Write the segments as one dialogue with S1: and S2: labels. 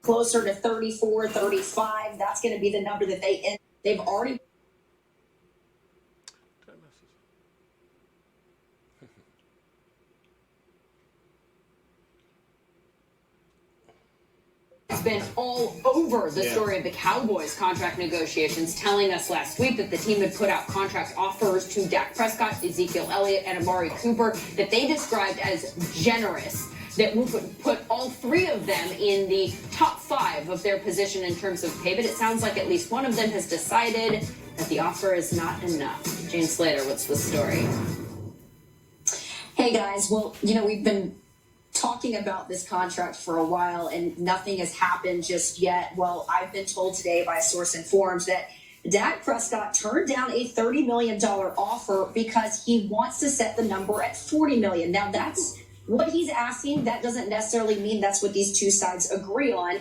S1: closer to 34, 35. That's going to be the number that they've already.
S2: Been all over the story of the Cowboys contract negotiations, telling us last week that the team had put out contract offers to Dak Prescott, Ezekiel Elliott, and Amari Cooper that they described as generous, that would put all three of them in the top 5 of their position in terms of pay. But it sounds like at least one of them has decided that the offer is not enough. Jane Slater, what's the story?
S1: Hey guys, well, we've been talking about this contract for a while and nothing has happened just yet. Well, I've been told today by a source informed that Dak Prescott turned down a $30 million offer because he wants to set the number at $40 million. Now, that's what he's asking. That doesn't necessarily mean that's what these two sides agree on.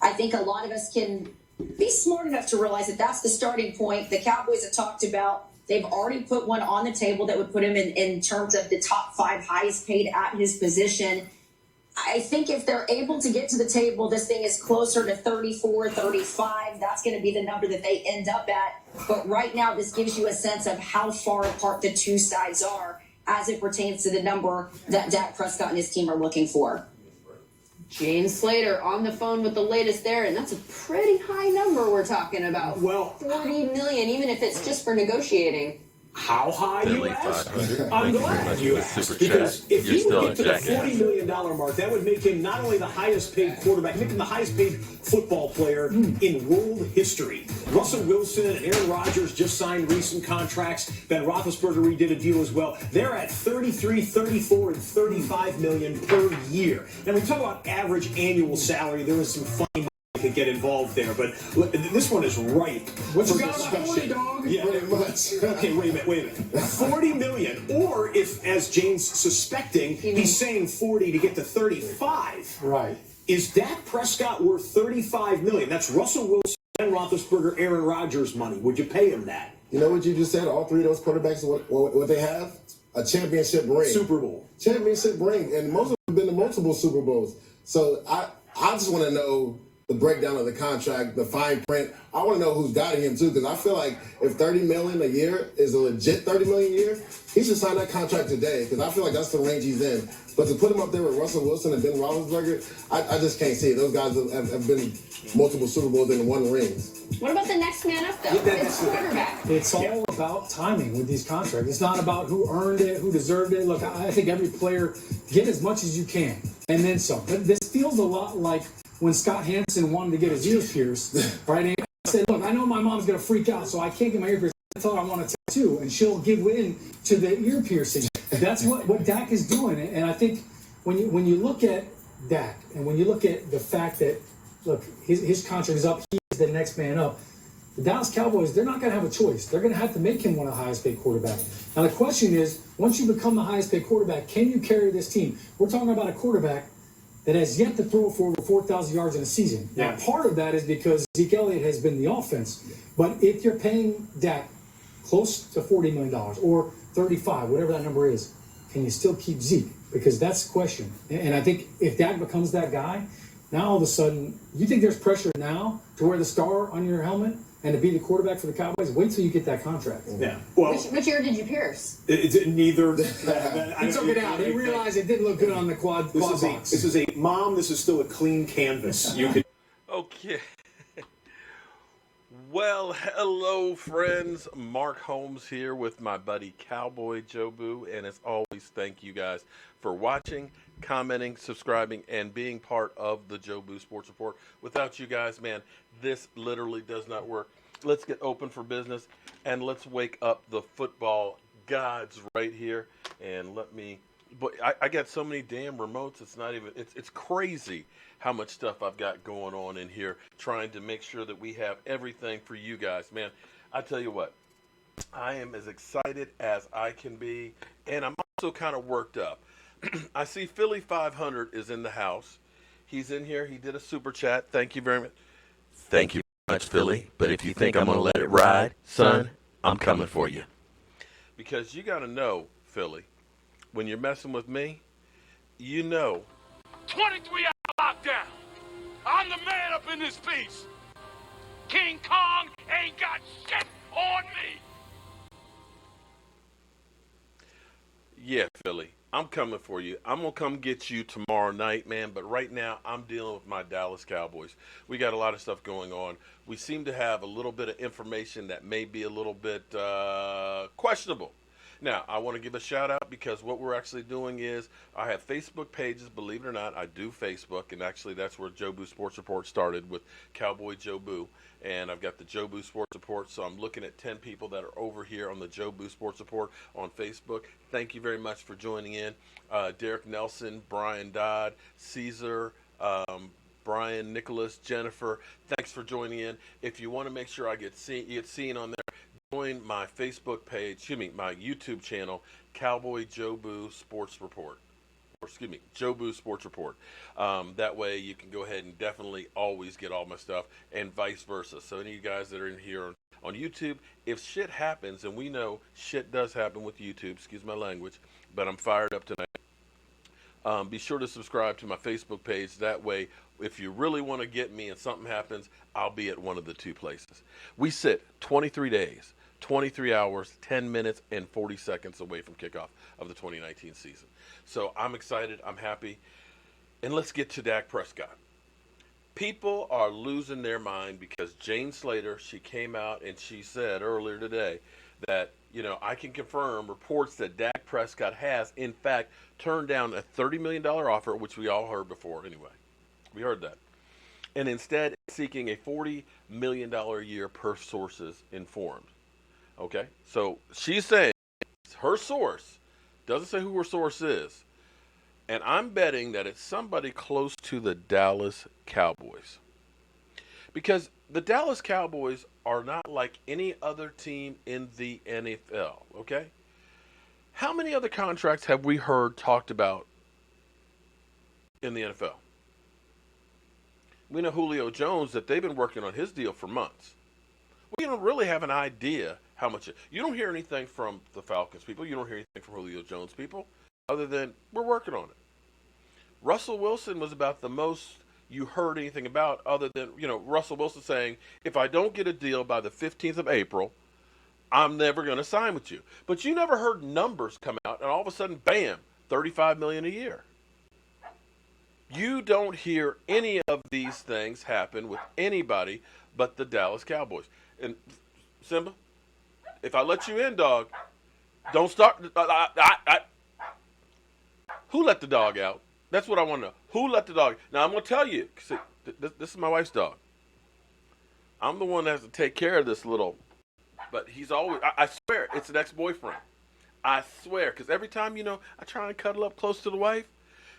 S1: I think a lot of us can be smart enough to realize that that's the starting point. The Cowboys have talked about, they've already put one on the table that would put him in terms of the top 5 highest paid at his position. I think if they're able to get to the table, this thing is closer to 34, 35. That's going to be the number that they end up at. But right now, this gives you a sense of how far apart the two sides are as it pertains to the number that Dak Prescott and his team are looking for.
S2: Jane Slater on the phone with the latest there, and that's a pretty high number we're talking about.
S3: Well,
S2: $40 million, even if it's just for negotiating.
S3: How high, you ask?
S4: 500.
S3: I'm glad you asked. Because if he would get to the $40 million mark, that would make him not only the highest paid quarterback, make him the highest paid football player in world history. Russell Wilson and Aaron Rodgers just signed recent contracts. Ben Roethlisberger redid a deal as well. They're at 33, 34, and 35 million per year. Now, when we talk about average annual salary, there is some funny could get involved there, but this one is ripe.
S4: What you
S3: for
S4: got
S3: discussion.
S4: dog?
S3: Yeah,
S4: Pretty much.
S3: Okay, wait a minute. 40 million, or if, as Jane's suspecting, he's saying 40 to get to 35.
S4: Right.
S3: Is Dak Prescott worth 35 million? That's Russell Wilson, Ben Roethlisberger, Aaron Rodgers money. Would you pay him that?
S4: You know what you just said? All three of those quarterbacks, what they have? A championship ring.
S3: Super Bowl.
S4: Championship ring. And most of them have been to multiple Super Bowls. So I just want to know the breakdown of the contract, the fine print. I want to know who's guiding him too, because I feel like if $30 million a year is a legit $30 million a year, he should sign that contract today, because I feel like that's the range he's in. But to put him up there with Russell Wilson and Ben Roethlisberger, I just can't see it. Those guys have been multiple Super Bowls and won rings.
S2: What about the next man up, though? It's quarterback.
S5: It's all about timing with these contracts. It's not about who earned it, who deserved it. Look, I think every player, get as much as you can, and then some. But this feels a lot like when Scott Hansen wanted to get his ears pierced, right? And I said, look, I know my mom's going to freak out, so I can't get my ear pierced. I tell her I want a tattoo, and she'll give in to the ear piercing. That's what Dak is doing. And I think when you look at Dak, and when you look at the fact that, look, his contract is up, he is the next man up, the Dallas Cowboys, they're not going to have a choice. They're going to have to make him one of the highest paid quarterbacks. Now, the question is, once you become the highest paid quarterback, can you carry this team? We're talking about a quarterback that has yet to throw for over 4,000 yards in a season.
S3: Yeah.
S5: Now, part of that is because Zeke Elliott has been the offense. But if you're paying Dak close to $40 million or 35, whatever that number is, can you still keep Zeke? Because that's the question. And I think if Dak becomes that guy, now all of a sudden, you think there's pressure now to wear the star on your helmet and to be the quarterback for the Cowboys? Wait till you get that contract.
S3: Yeah. Well,
S2: Which year did you pierce?
S3: it's neither.
S5: He took it out. He realized it didn't look good on the quad box.
S3: This is a mom. This is still a clean canvas. You could.
S6: Okay. Well, hello, friends. Mark Holmes here with my buddy Cowboy Jobu. And as always, thank you guys for watching, commenting, subscribing, and being part of the Jobu Sports Report. Without you guys, man, this literally does not work. Let's get open for business, and let's wake up the football gods right here. And let me... But I got so many damn remotes, it's not even, it's crazy how much stuff I've got going on in here, trying to make sure that we have everything for you guys. Man, I tell you what, I am as excited as I can be, and I'm also kind of worked up. I see Philly 500 is in the house. He's in here. He did a super chat. Thank you very much. Thank you very much, Philly. But if you think I'm going to let it ride, son, I'm coming for you. Because you got to know, Philly, when you're messing with me, you know.
S7: 23 hour lockdown. I'm the man in this piece. King Kong ain't got shit on me.
S6: Yeah, Philly, I'm coming for you. I'm going to come get you tomorrow night, man. But right now, I'm dealing with my Dallas Cowboys. We got a lot of stuff going on. We seem to have a little bit of information that may be a little bit questionable. Now, I want to give a shout out because what we're actually doing is I have Facebook pages, believe it or not. I do Facebook, and actually that's where Jobu Sports Report started with Cowboy Jobu. And I've got the Jobu Sports Report, so I'm looking at 10 people that are over here on the Jobu Sports Report on Facebook. Thank you very much for joining in. Derek Nelson, Brian Dodd, Caesar, Brian, Nicholas, Jennifer, thanks for joining in. If you want to make sure I get seen on there, join my Facebook page, my YouTube channel, Cowboy Jobu Sports Report. Or Jobu Sports Report. That way you can go ahead and definitely always get all my stuff and vice versa. So any of you guys that are in here on YouTube, if shit happens, and we know shit does happen with YouTube, excuse my language, but I'm fired up tonight. Be sure to subscribe to my Facebook page. That way, if you really want to get me and something happens, I'll be at one of the two places. We sit 23 days, 23 hours, 10 minutes, and 40 seconds away from kickoff of the 2019 season. So I'm excited. I'm happy. And let's get to Dak Prescott. People are losing their mind because Jane Slater, she came out and she said earlier today that, I can confirm reports that Dak Prescott has, in fact, turned down a $30 million offer, which we all heard before anyway. We heard that. And instead seeking a $40 million a year per sources informed. Okay, so she's saying her source doesn't say who her source is, and I'm betting that it's somebody close to the Dallas Cowboys, because the Dallas Cowboys are not like any other team in the NFL. Okay, how many other contracts have we heard talked about in the NFL? We know Julio Jones, that they've been working on his deal for months. We don't really have an idea how much. You don't hear anything from the Falcons people. You don't hear anything from Julio Jones people, other than we're working on it. Russell Wilson was about the most you heard anything about, other than, Russell Wilson saying, if I don't get a deal by the 15th of April, I'm never going to sign with you. But you never heard numbers come out, and all of a sudden, bam, $35 million a year. You don't hear any of these things happen with anybody but the Dallas Cowboys. And Simba, if I let you in, dog, don't start. Who let the dog out? That's what I want to know. Who let the dog? Now, I'm going to tell you. See, this is my wife's dog. I'm the one that has to take care of this little. But he's always, I swear, it's an ex-boyfriend. I swear. Because every time, I try and cuddle up close to the wife,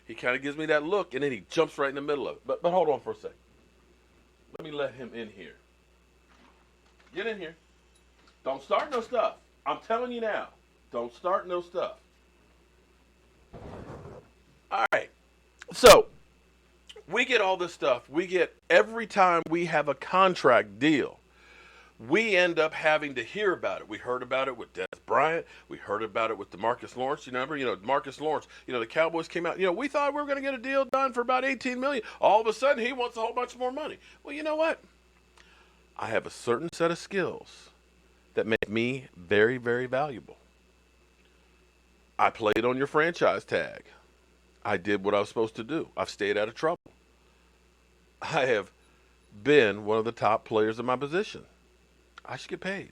S6: he kind of gives me that look, and then he jumps right in the middle of it. But hold on for a second. Let me let him in here. Get in here. Don't start no stuff. I'm telling you now. Don't start no stuff. All right. So, we get all this stuff. We get every time we have a contract deal, we end up having to hear about it. We heard about it with Des Bryant. We heard about it with DeMarcus Lawrence. You remember, DeMarcus Lawrence, the Cowboys came out. We thought we were going to get a deal done for about $18 million. All of a sudden, he wants a whole bunch more money. Well, you know what? I have a certain set of skills that make me very, very valuable. I played on your franchise tag. I did what I was supposed to do. I've stayed out of trouble. I have been one of the top players in my position. I should get paid.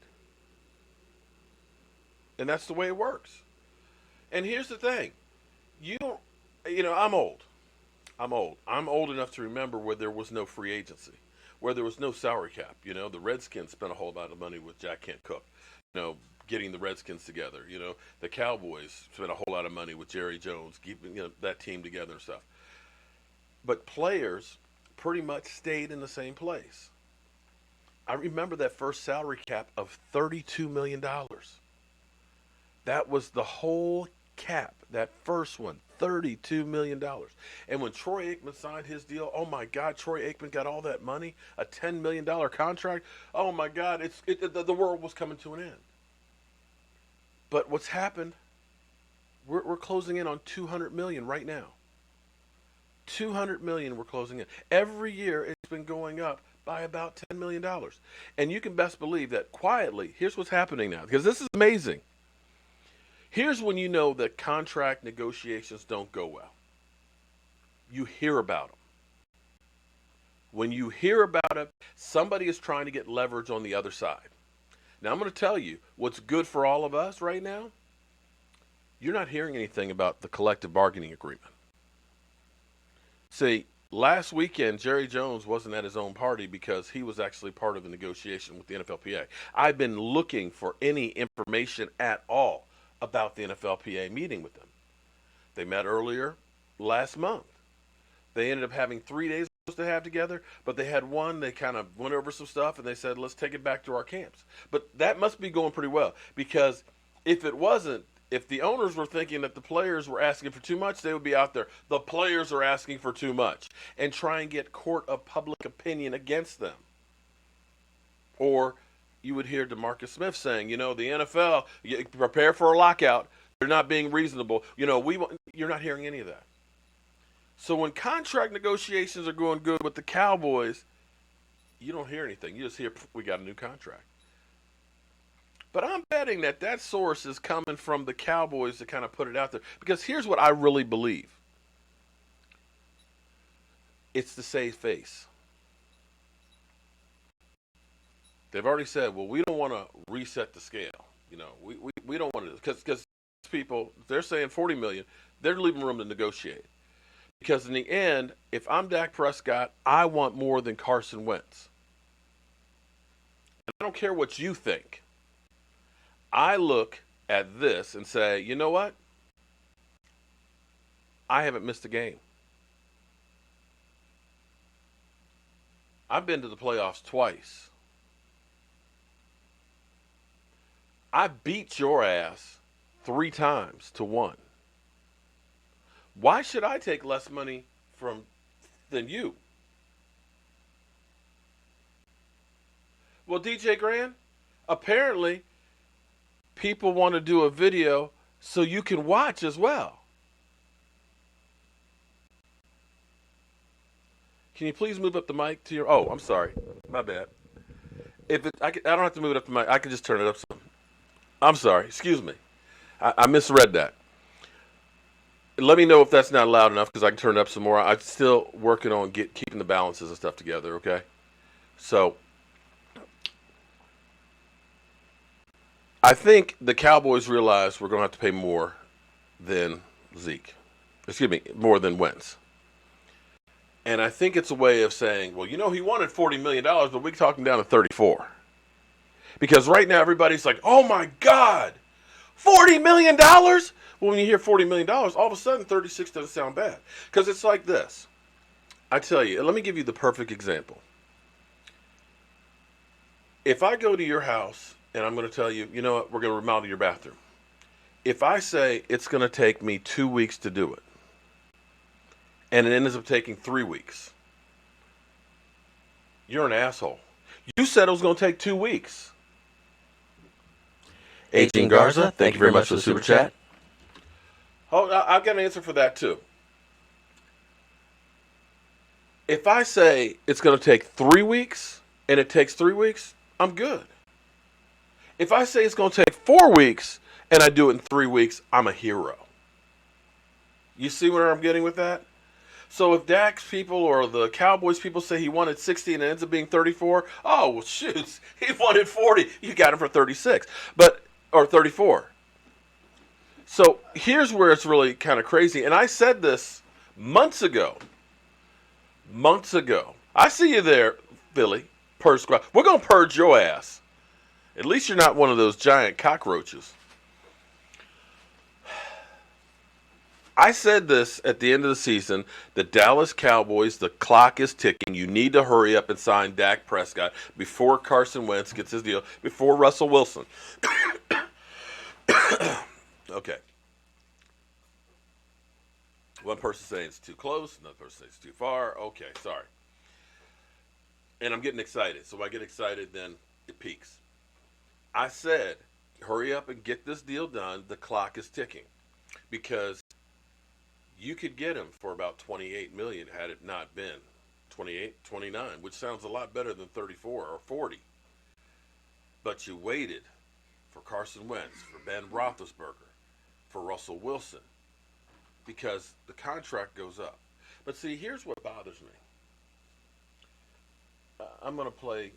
S6: And that's the way it works. And here's the thing. I'm old. I'm old enough to remember where there was no free agency, where there was no salary cap. The Redskins spent a whole lot of money with Jack Kent Cook, getting the Redskins together. The Cowboys spent a whole lot of money with Jerry Jones, keeping that team together and stuff. But players pretty much stayed in the same place. I remember that first salary cap of $32 million. That was the whole cap, that first one, $32 million. And when Troy Aikman signed his deal, oh my God, Troy Aikman got all that money, a $10 million contract. Oh my God, the world was coming to an end. But what's happened, we're closing in on $200 million right now. $200 million we're closing in. Every year it been going up by about $10 million. And you can best believe that quietly, here's what's happening now, because this is amazing. Here's when you know that contract negotiations don't go well. You hear about them. When you hear about it, somebody is trying to get leverage on the other side. Now, I'm going to tell you what's good for all of us right now. You're not hearing anything about the collective bargaining agreement. See, last weekend, Jerry Jones wasn't at his own party because he was actually part of the negotiation with the NFLPA. I've been looking for any information at all about the NFLPA meeting with them. They met earlier last month. They ended up having 3 days to have together, but they had one. They kind of went over some stuff, and they said, let's take it back to our camps. But that must be going pretty well, because if it wasn't, if the owners were thinking that the players were asking for too much, they would be out there. The players are asking for too much, and try and get court of public opinion against them. Or you would hear DeMarcus Smith saying, the NFL, prepare for a lockout. They're not being reasonable. You're not hearing any of that. So when contract negotiations are going good with the Cowboys, you don't hear anything. You just hear, we got a new contract. But I'm betting that source is coming from the Cowboys to kind of put it out there. Because here's what I really believe. It's to save face. They've already said, well, we don't want to reset the scale. We don't want to, because people, they're saying $40 million. They're leaving room to negotiate. Because in the end, if I'm Dak Prescott, I want more than Carson Wentz. And I don't care what you think. I look at this and say, you know what? I haven't missed a game. I've been to the playoffs twice. I beat your ass 3 times to 1. Why should I take less money than you? Well, DJ Grand, apparently people want to do a video so you can watch as well. Can you please move up the mic to your... Oh, I'm sorry. My bad. I don't have to move it up the mic. I can just turn it up some. I'm sorry. Excuse me. I misread that. Let me know if that's not loud enough, because I can turn it up some more. I'm still working on keeping the balances and stuff together, okay? So, I think the Cowboys realize we're going to have to pay more than more than Wentz. And I think it's a way of saying, well, he wanted $40 million, but we can talk him down to 34. Because right now everybody's like, oh my God, $40 million? Well, when you hear $40 million, all of a sudden 36 doesn't sound bad. Because it's like this. I tell you, let me give you the perfect example. If I go to your house and I'm going to tell you, you know what, we're going to remodel your bathroom. If I say it's going to take me 2 weeks to do it, and it ends up taking 3 weeks, you're an asshole. You said it was going to take 2 weeks.
S8: 18 Garza, thank you very much for the super chat.
S6: Oh, I've got an answer for that too. If I say it's going to take 3 weeks and it takes 3 weeks, I'm good. If I say it's going to take 4 weeks and I do it in 3 weeks, I'm a hero. You see where I'm getting with that? So if Dak's people or the Cowboys people say he wanted 60 and it ends up being 34, oh, well, shoot, he wanted 40. You got him for 36, or 34. So here's where it's really kind of crazy. And I said this months ago. I see you there, Philly. Purge squad. We're going to purge your ass. At least you're not one of those giant cockroaches. I said this at the end of the season. The Dallas Cowboys, the clock is ticking. You need to hurry up and sign Dak Prescott before Carson Wentz gets his deal, before Russell Wilson. Okay. One person saying it's too close, another person saying it's too far. Okay, sorry. And I'm getting excited. So when I get excited, then it peaks. I said, hurry up and get this deal done. The clock is ticking. Because you could get him for about $28 million had it not been 28, 29, which sounds a lot better than 34 or 40. But you waited for Carson Wentz, for Ben Roethlisberger, for Russell Wilson, because the contract goes up. But see, here's what bothers me. I'm going to play.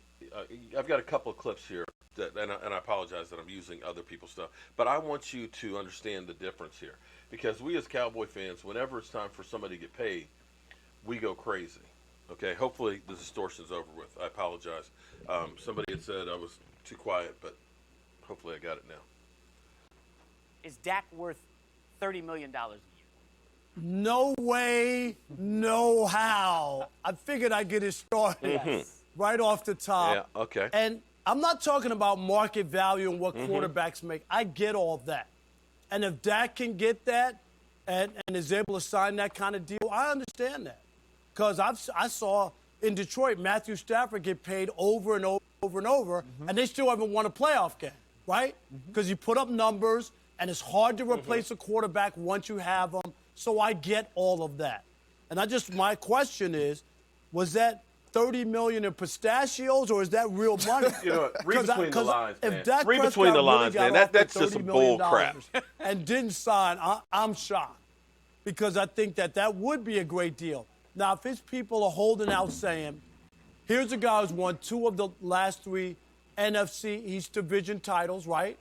S6: I've got a couple of clips here, and I apologize that I'm using other people's stuff. But I want you to understand the difference here, because we as Cowboy fans, whenever it's time for somebody to get paid, we go crazy. Okay, hopefully the distortion's over with. I apologize. Somebody had said I was too quiet, but hopefully I got it now.
S9: Is Dak worth $30 million a year?
S10: No way, no how. I figured I'd get it started right off the top.
S6: Yeah, okay.
S10: And I'm not talking about market value and what quarterbacks make. I get all of that. And if Dak can get that and is able to sign that kind of deal, I understand that. Because I saw in Detroit Matthew Stafford get paid over and over and over, and they still haven't won a playoff game, right? Because you put up numbers, and it's hard to replace a quarterback once you have them. So I get all of that. And my question is, was that $30 million in pistachios, or is that real money?
S6: You know what? Read between the lines, man.
S10: If Dak
S6: Read
S10: Prescott
S6: between the
S10: really
S6: lines,
S10: got
S6: man.
S10: offered
S6: That's just some
S10: $30 million
S6: bull crap.
S10: and didn't sign, I'm shocked, because I think that would be a great deal. Now, if his people are holding out saying, here's a guy who's won 2 of the last 3 NFC East Division titles, right?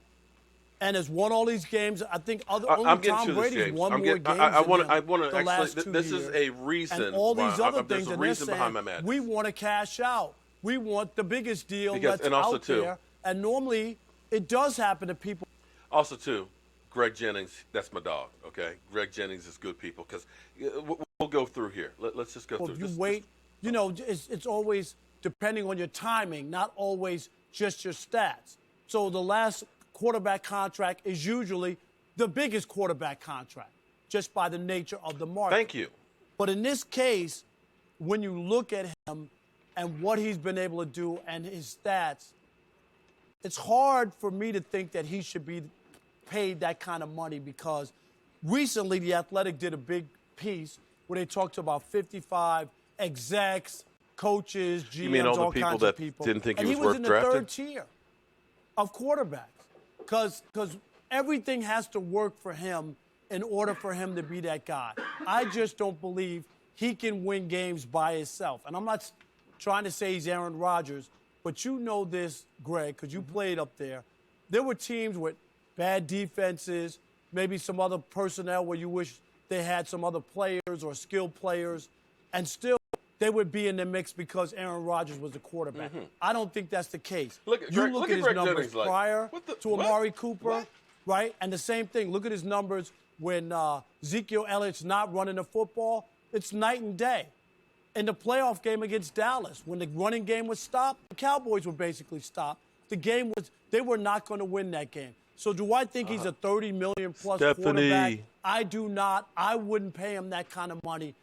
S10: And has won all these games. I think only Tom Brady's won more games
S6: I want to
S10: the last
S6: actually.
S10: 2
S6: This
S10: years.
S6: is a reason.
S10: And all these other
S6: there's
S10: things,
S6: a
S10: and they're
S6: reason behind my
S10: saying,
S6: madness.
S10: we want to cash out. We want the biggest deal that's
S6: and also
S10: out
S6: too,
S10: there. And normally, it does happen to people.
S6: Also, too, Greg Jennings, that's my dog, okay? Greg Jennings is good people, because we'll go through here. Let's just go through.
S10: If you wait, it's always depending on your timing, not always just your stats. So the last quarterback contract is usually the biggest quarterback contract, just by the nature of the market.
S6: Thank you.
S10: But in this case, when you look at him and what he's been able to do and his stats, it's hard for me to think that he should be paid that kind of money, because recently The Athletic did a big piece where they talked about 55 execs, coaches, GMs,
S6: You mean all the
S10: all
S6: people
S10: kinds
S6: that
S10: of people.
S6: didn't think
S10: and
S6: he was worth
S10: in the
S6: drafting?
S10: 3rd tier of quarterbacks, because everything has to work for him in order for him to be that guy. I just don't believe he can win games by himself. And I'm not trying to say he's Aaron Rodgers, but you know this, Greg, because you played up there. There were teams with bad defenses, maybe some other personnel where you wish they had some other players or skilled players, and still they would be in the mix because Aaron Rodgers was the quarterback. I don't think that's the case.
S6: Look at Greg
S10: his numbers
S6: Jennings, like,
S10: prior to Amari
S6: what?
S10: Cooper,
S6: What?
S10: right? And the same thing. Look at his numbers when Ezekiel Elliott's not running the football. It's night and day. In the playoff game against Dallas, when the running game was stopped, the Cowboys were basically stopped. They were not going to win that game. So do I think he's a $30 million plus quarterback? I do not. I wouldn't pay him that kind of money.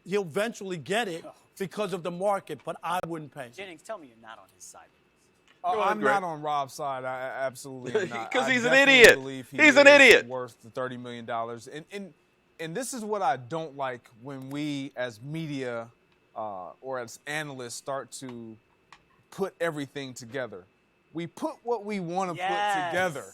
S10: He'll eventually get it because of the market, but I wouldn't pay him.
S9: Jennings, tell me you're not on his side.
S11: I'm not on Rob's side. I absolutely am not.
S6: Because he's an
S11: definitely
S6: idiot.
S11: believe he
S6: He's an
S11: is
S6: idiot.
S11: Worth the $30 million. And this is what I don't like when we as media or as analysts start to put everything together. We put what we want to put together.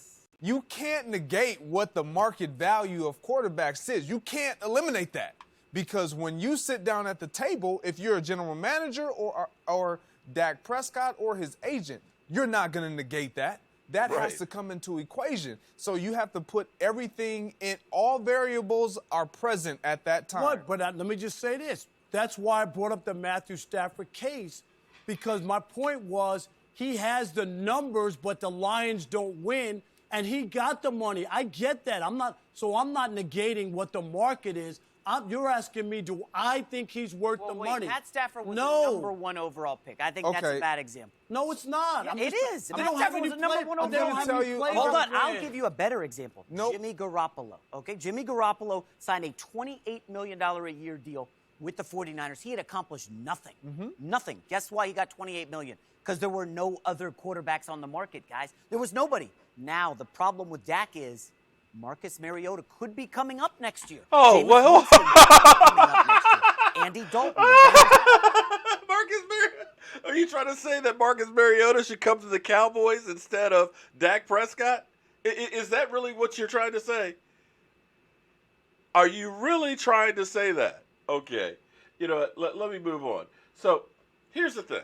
S11: You can't negate what the market value of quarterbacks is. You can't eliminate that. Because when you sit down at the table, if you're a general manager or Dak Prescott or his agent, you're not going to negate that. That has to come into equation. So you have to put everything in. All variables are present at that time.
S10: But let me just say this. That's why I brought up the Matthew Stafford case, because my point was he has the numbers, but the Lions don't win, and he got the money. I get that. I'm not negating what the market is. You're asking me, do I think he's worth the money?
S9: Pat Stafford was the number 1 overall pick. I think that's a bad example.
S10: No, it's not.
S9: Yeah, it is. Pat Stafford was the number 1 overall. Hold on, I'll give you a better example. Jimmy Garoppolo. Okay, Jimmy Garoppolo signed a $28 million a year deal with the 49ers. He had accomplished nothing. Nothing. Guess why he got $28 million? Because there were no other quarterbacks on the market, guys. There was nobody. Now, the problem with Dak is Marcus Mariota could be coming up next year.
S6: Oh,
S9: James
S6: well.
S9: Winston could be coming up next year. Andy Dalton.
S6: trying to say that Marcus Mariota should come to the Cowboys instead of Dak Prescott? Is that really what you're trying to say? Are you really trying to say that? Okay. You know what? Let me move on. So here's the thing.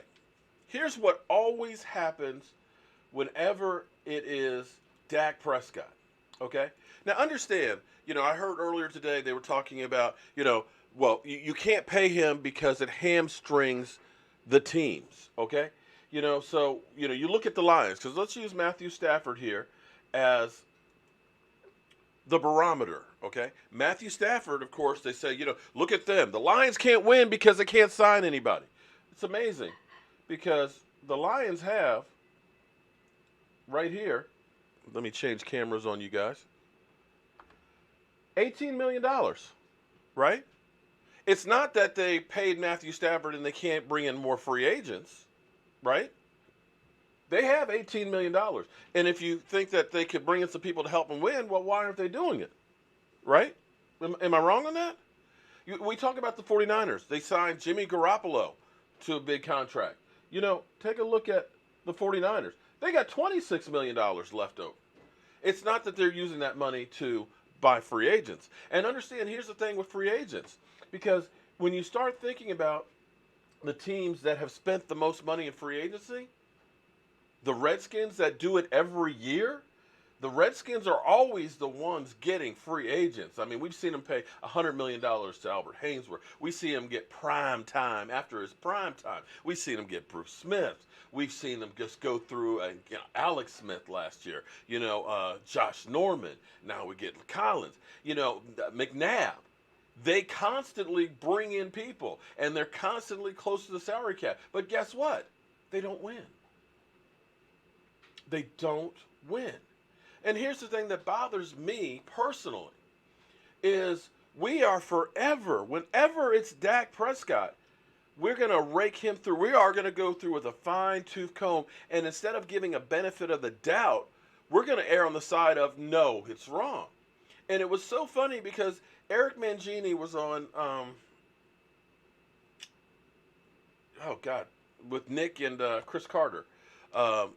S6: Here's what always happens whenever it is Dak Prescott. Okay? Now understand, I heard earlier today they were talking about, well, you can't pay him because it hamstrings the teams. Okay? So, you look at the Lions, because let's use Matthew Stafford here as the barometer, okay? Matthew Stafford, of course, they say, look at them. The Lions can't win because they can't sign anybody. It's amazing because the Lions have, right here, let me change cameras on you guys, $18 million, right? It's not that they paid Matthew Stafford and they can't bring in more free agents, right? They have $18 million. And if you think that they could bring in some people to help them win, well, why aren't they doing it? Right? Am I wrong on that? We talk about the 49ers. They signed Jimmy Garoppolo to a big contract. Take a look at the 49ers. They got $26 million left over. It's not that they're using that money to buy free agents. And understand, here's the thing with free agents. Because when you start thinking about the teams that have spent the most money in free agency, the Redskins that do it every year, the Redskins are always the ones getting free agents. I mean, we've seen them pay $100 million to Albert Hainsworth. We see them get prime time after his prime time. We've seen them get Bruce Smith. We've seen them just go through Alex Smith last year, Josh Norman. Now we get Collins, McNabb. They constantly bring in people, and they're constantly close to the salary cap. But guess what? They don't win. They don't win. And here's the thing that bothers me personally is we are forever, whenever it's Dak Prescott, we're going to rake him through. We are going to go through with a fine-tooth comb. And instead of giving a benefit of the doubt, we're going to err on the side of, no, it's wrong. And it was so funny because Eric Mangini was on, with Nick and Chris Carter. I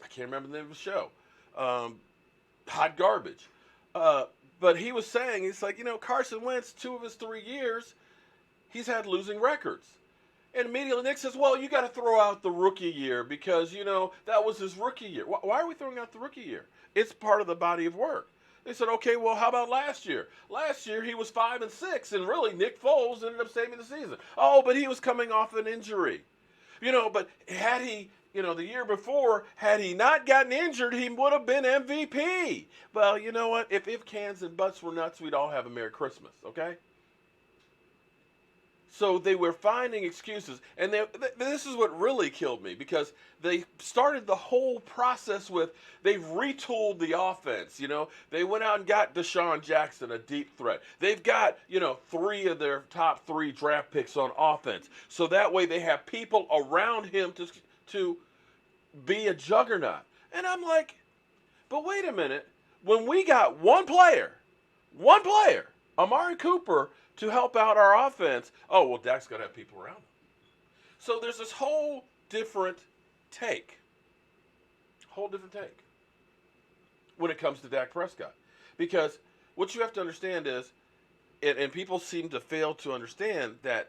S6: can't remember the name of the show. Hot Garbage. But he was saying, it's like, Carson Wentz, 2 of his 3 years, he's had losing records. And immediately Nick says, well, you got to throw out the rookie year because, that was his rookie year. Why are we throwing out the rookie year? It's part of the body of work. They said, okay, well, how about last year? Last year he was 5-6, and really Nick Foles ended up saving the season. Oh, but he was coming off an injury. But had he, the year before, had he not gotten injured, he would have been MVP. Well, you know what? If cans and butts were nuts, we'd all have a Merry Christmas, okay? So they were finding excuses. And this is what really killed me because they started the whole process with they've retooled the offense. They went out and got Deshaun Jackson, a deep threat. They've got, 3 of their top 3 draft picks on offense. So that way they have people around him to be a juggernaut. And I'm like, but wait a minute. When we got one player, Amari Cooper, to help out our offense, oh, well, Dak's got to have people around him. So there's this whole different take when it comes to Dak Prescott. Because what you have to understand is, and people seem to fail to understand that,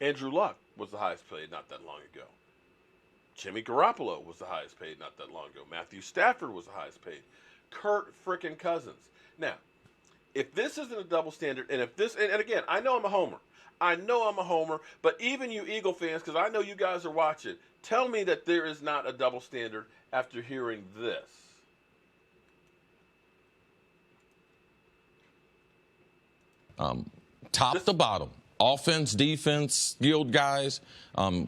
S6: Andrew Luck was the highest paid not that long ago. Jimmy Garoppolo was the highest paid not that long ago. Matthew Stafford was the highest paid. Kirk frickin' Cousins. Now, if this isn't a double standard, and again, I know I'm a homer, but even you Eagle fans, because I know you guys are watching, tell me that there is not a double standard after hearing this.
S12: Top to bottom. Offense, defense, skilled guys,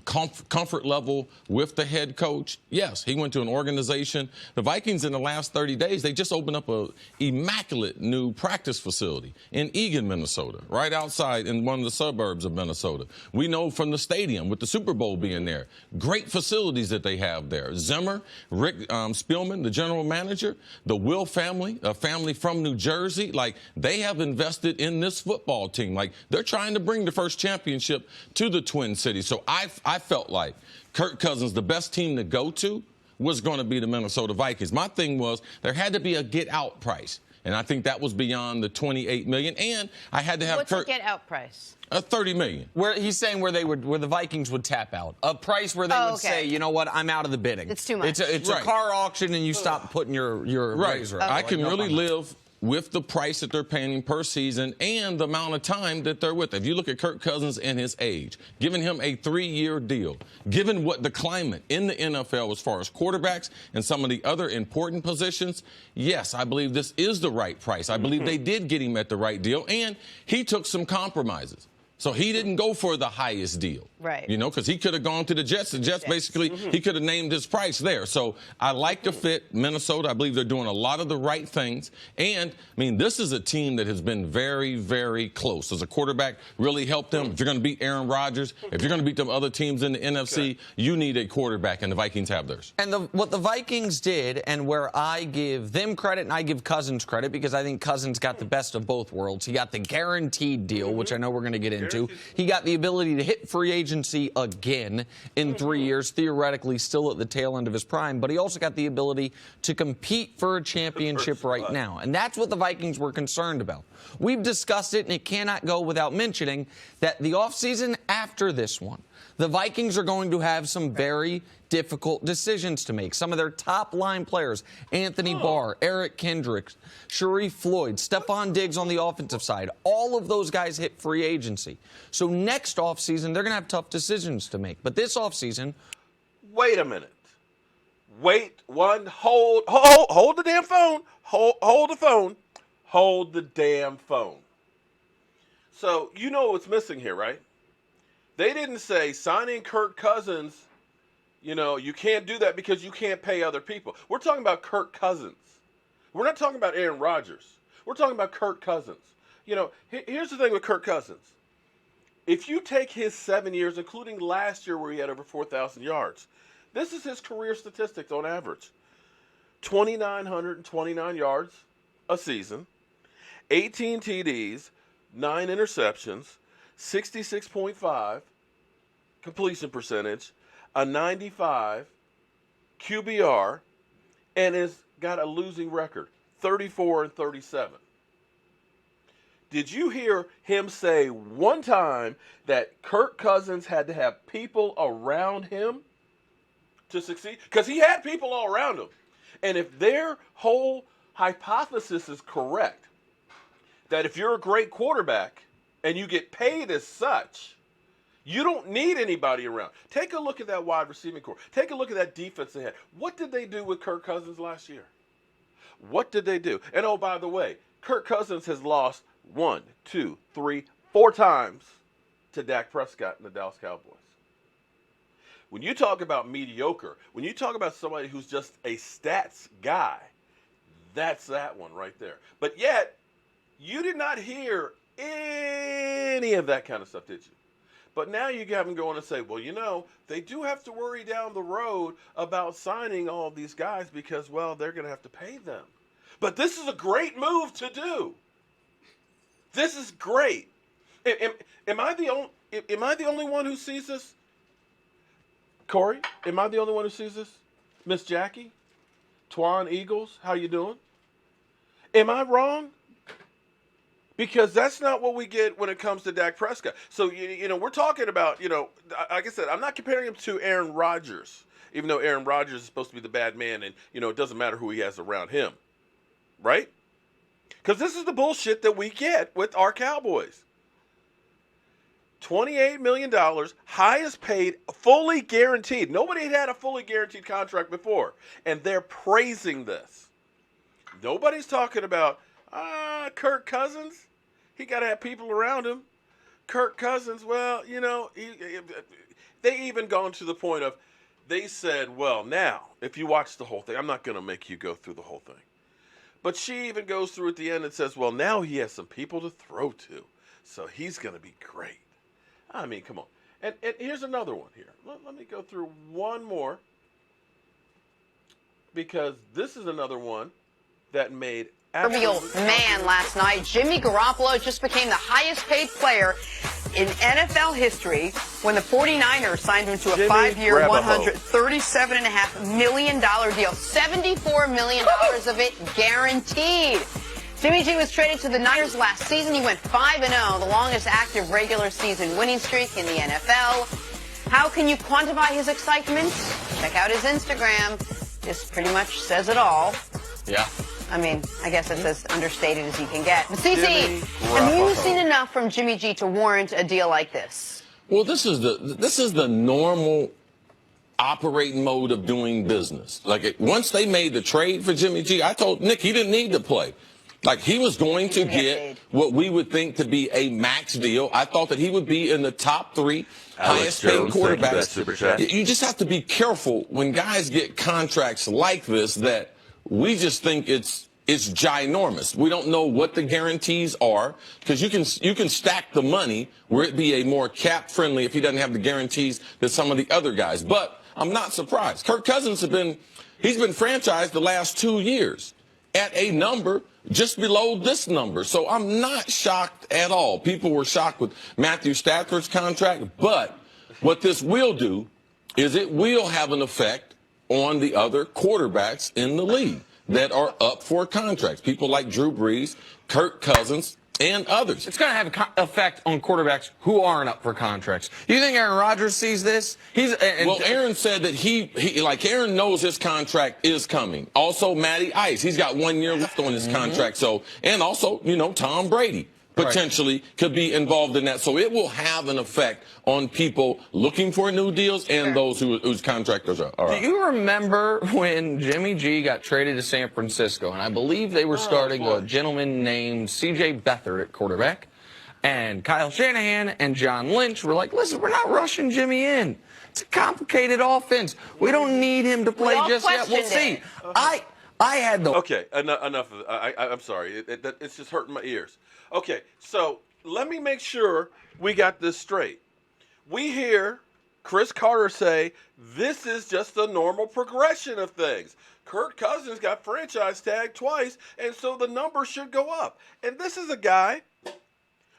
S12: comfort level with the head coach. Yes, he went to an organization. The Vikings in the last 30 days, they just opened up an immaculate new practice facility in Eagan, Minnesota, right outside in one of the suburbs of Minnesota. We know from the stadium with the Super Bowl being there, great facilities that they have there. Zimmer, Rick Spielman, the general manager, the Will family, a family from New Jersey, like they have invested in this football team. Like they're trying to bring bring the first championship to the Twin Cities. So I felt like Kirk Cousins, the best team to go to, was going to be the Minnesota Vikings. My thing was there had to be a get-out price. And I think that was beyond the $28 million. And I had to have
S13: What's
S12: Kirk.
S13: the get-out price?
S12: $30 million.
S14: Where he's saying where the Vikings would tap out, a price where they would say, you know what, I'm out of the bidding.
S13: It's too much.
S14: It's
S12: Right.
S14: a car auction, and you stop putting your razor.
S12: I can really live with the price that they're paying him per season and the amount of time that they're with. If you look at Kirk Cousins and his age, giving him a 3-year deal, given what the climate in the NFL as far as quarterbacks and some of the other important positions, yes, I believe this is the right price. I believe they did get him at the right deal, and he took some compromises. So he didn't go for the highest deal.
S13: Right.
S12: You know, because he could have gone to the Jets. The Jets basically, he could have named his price there. So I like the fit. Minnesota, I believe they're doing a lot of the right things. And, I mean, this is a team that has been very, very close. As a quarterback, really helped them. If you're going to beat Aaron Rodgers, if you're going to beat them other teams in the NFC, you need a quarterback, and the Vikings have theirs.
S14: And what the Vikings did, and where I give them credit and I give Cousins credit, because I think Cousins got the best of both worlds. He got the guaranteed deal, which I know we're going to get into. He got the ability to hit free agency again in 3 years, theoretically still at the tail end of his prime, but he also got the ability to compete for a championship right now. And that's what the Vikings were concerned about. We've discussed it, and it cannot go without mentioning that the offseason after this one, the Vikings are going to have some very difficult decisions to make. Some of their top-line players, Anthony Barr, Eric Kendricks, Sharif Floyd, Stephon Diggs on the offensive side, all of those guys hit free agency. So next offseason, they're going to have tough decisions to make. But this offseason...
S6: Wait a minute. Hold the damn phone. Hold the phone. Hold the damn phone. So you know what's missing here, right? They didn't say signing Kirk Cousins, you know, you can't do that because you can't pay other people. We're talking about Kirk Cousins. We're not talking about Aaron Rodgers. We're talking about Kirk Cousins. You know, here's the thing with Kirk Cousins. If you take his 7 years, including last year where he had over 4,000 yards, this is his career statistics on average. 2,929 yards a season, 18 TDs, 9 interceptions, 66.5 completion percentage, a 95 QBR, and has got a losing record, 34-37. Did you hear him say one time that Kirk Cousins had to have people around him to succeed? Because he had people all around him. And if their whole hypothesis is correct, that if you're a great quarterback and you get paid as such, you don't need anybody around. Take a look at that wide receiving core. Take a look at that defense they had. What did they do with Kirk Cousins last year? What did they do? And oh, by the way, Kirk Cousins has lost 1, 2, 3, 4 times to Dak Prescott and the Dallas Cowboys. When you talk about mediocre, when you talk about somebody who's just a stats guy, that's that one right there. But yet, you did not hear any of that kind of stuff, did you? But now you have them going and say, well, you know, they do have to worry down the road about signing all of these guys because, well, they're going to have to pay them. But this is a great move to do. This is great. Am I the only one who sees this? Corey, am I the only one who sees this? Miss Jackie? Twan Eagles, how you doing? Am I wrong? Because that's not what we get when it comes to Dak Prescott. So, you know, we're talking about, you know, like I said, I'm not comparing him to Aaron Rodgers, even though Aaron Rodgers is supposed to be the bad man and, you know, it doesn't matter who he has around him. Right? Because this is the bullshit that we get with our Cowboys. $28 million, highest paid, fully guaranteed. Nobody had a fully guaranteed contract before. And they're praising this. Nobody's talking about, Kirk Cousins. He got to have people around him. Kirk Cousins, well, you know, they even gone to the point of, they said, well, now, if you watch the whole thing, I'm not going to make you go through the whole thing. But she even goes through at the end and says, well, now he has some people to throw to. So he's going to be great. I mean, come on. And here's another one here. Let me go through one more. Because this is another one that made
S13: Reveal man last night. Jimmy Garoppolo just became the highest paid player in NFL history when the 49ers signed him to a
S6: Jimmy,
S13: 5-year,
S6: grab a hoe.
S13: $137.5 million deal. $74 million of it guaranteed. Jimmy G was traded to the Niners last season. He went 5-0, the longest active regular season winning streak in the NFL. How can you quantify his excitement? Check out his Instagram. This pretty much says it all.
S14: Yeah.
S13: I mean, I guess it's as understated as you can get. But CC, have you seen enough from Jimmy G to warrant a deal like this?
S12: Well, this is the normal operating mode of doing business. Like once they made the trade for Jimmy G, I told Nick he didn't need to play. Like he was going to get what we would think to be a max deal. I thought that he would be in the top 3 highest paid quarterbacks. You just have to be careful when guys get contracts like this that we just think it's ginormous. We don't know what the guarantees are because you can stack the money where it be a more cap friendly if he doesn't have the guarantees that some of the other guys. But I'm not surprised. Kirk Cousins he's been franchised the last 2 years at a number just below this number. So I'm not shocked at all. People were shocked with Matthew Stafford's contract, but what this will do is it will have an effect on the other quarterbacks in the league that are up for contracts. People like Drew Brees, Kirk Cousins, and others.
S14: It's going to have an effect on quarterbacks who aren't up for contracts. You think Aaron Rodgers sees this?
S12: Well, Aaron said that he Aaron knows his contract is coming. Also, Matty Ice, he's got 1 year left on his contract. So, and also, Tom Brady potentially could be involved in that. So it will have an effect on people looking for new deals and those whose contractors are up.
S14: Do you remember when Jimmy G got traded to San Francisco? And I believe they were starting a gentleman named C.J. Beathard at quarterback. And Kyle Shanahan and John Lynch were like, listen, we're not rushing Jimmy in. It's a complicated offense. We don't need him to play just yet. We'll see. I had the...
S6: Okay, enough of it. I'm sorry. It's just hurting my ears. Okay, so let me make sure we got this straight. We hear Chris Carter say this is just a normal progression of things. Kirk Cousins got franchise tagged twice, and so the number should go up. And this is a guy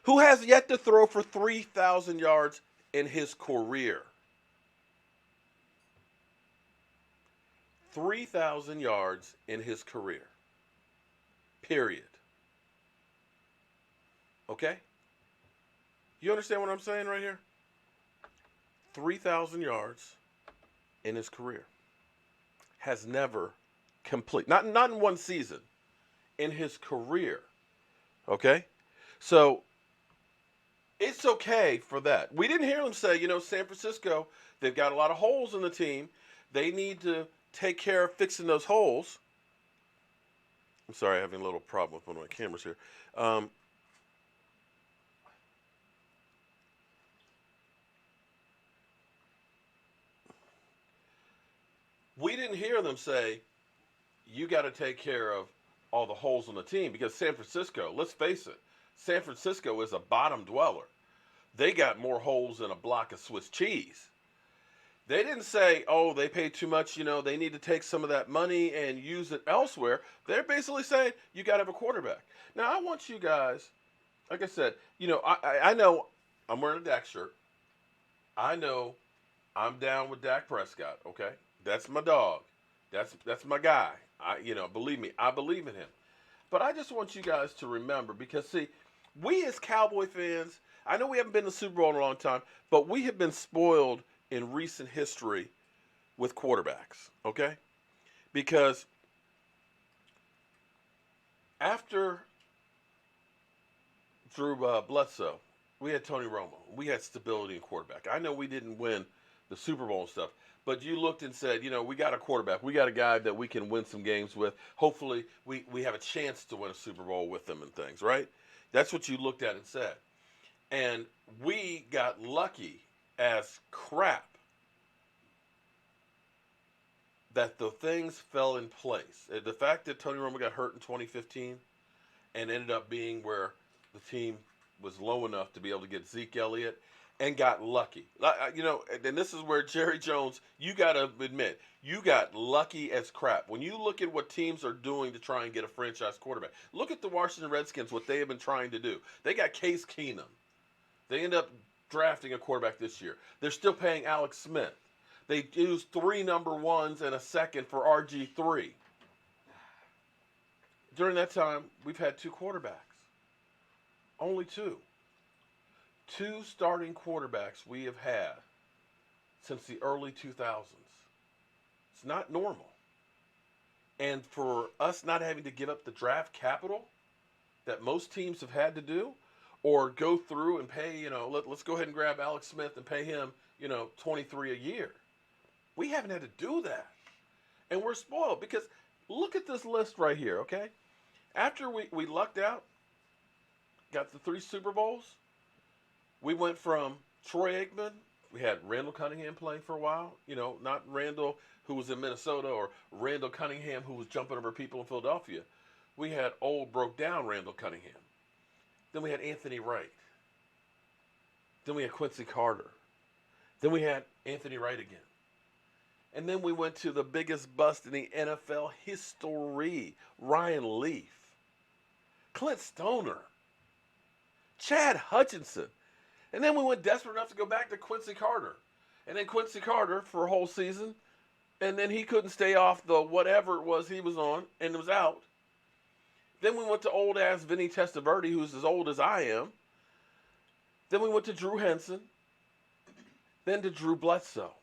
S6: who has yet to throw for 3,000 yards in his career. 3,000 yards in his career. Period. Okay? You understand what I'm saying right here? 3,000 yards in his career. Has never not in one season. In his career. Okay? So, it's okay for that. We didn't hear them say, San Francisco, they've got a lot of holes in the team. They need to take care of fixing those holes. I'm sorry, I'm having a little problem with one of my cameras here. We didn't hear them say, you got to take care of all the holes on the team because San Francisco, let's face it, San Francisco is a bottom dweller. They got more holes than a block of Swiss cheese. They didn't say, oh, they pay too much, they need to take some of that money and use it elsewhere. They're basically saying, you got to have a quarterback. Now, I want you guys, like I said, I know I'm wearing a Dak shirt. I know I'm down with Dak Prescott, okay? That's my dog. That's my guy. Believe me, I believe in him. But I just want you guys to remember, because, see, we as Cowboy fans, I know we haven't been to the Super Bowl in a long time, but we have been spoiled in recent history with quarterbacks, okay? Because after Drew Bledsoe, we had Tony Romo. We had stability in quarterback. I know we didn't win the Super Bowl and stuff, but you looked and said, we got a quarterback. We got a guy that we can win some games with. Hopefully, we have a chance to win a Super Bowl with them and things, right? That's what you looked at and said. And we got lucky as crap that the things fell in place. The fact that Tony Romo got hurt in 2015 and ended up being where the team was low enough to be able to get Zeke Elliott and got lucky. And this is where Jerry Jones, you got to admit, you got lucky as crap. When you look at what teams are doing to try and get a franchise quarterback, look at the Washington Redskins, what they have been trying to do. They got Case Keenum They end up drafting a quarterback this year. They're still paying Alex Smith. They used 3 number ones and a second for RG3. During that time, we've had 2 quarterbacks. Only 2. 2 starting quarterbacks we have had since the early 2000s. It's not normal. And for us not having to give up the draft capital that most teams have had to do, or go through and pay, let's go ahead and grab Alex Smith and pay him, 23 a year. We haven't had to do that. And we're spoiled because look at this list right here, okay? After we lucked out, got the 3 Super Bowls, we went from Troy Aikman. We had Randall Cunningham playing for a while. Not Randall who was in Minnesota or Randall Cunningham who was jumping over people in Philadelphia. We had old, broke down Randall Cunningham. Then we had Anthony Wright. Then we had Quincy Carter. Then we had Anthony Wright again. And then we went to the biggest bust in the NFL history, Ryan Leaf, Clint Stoner, Chad Hutchinson. And then we went desperate enough to go back to Quincy Carter. And then Quincy Carter for a whole season. And then he couldn't stay off the whatever it was he was on and was out. Then we went to old-ass Vinny Testaverde, who's as old as I am. Then we went to Drew Henson. Then to Drew Bledsoe.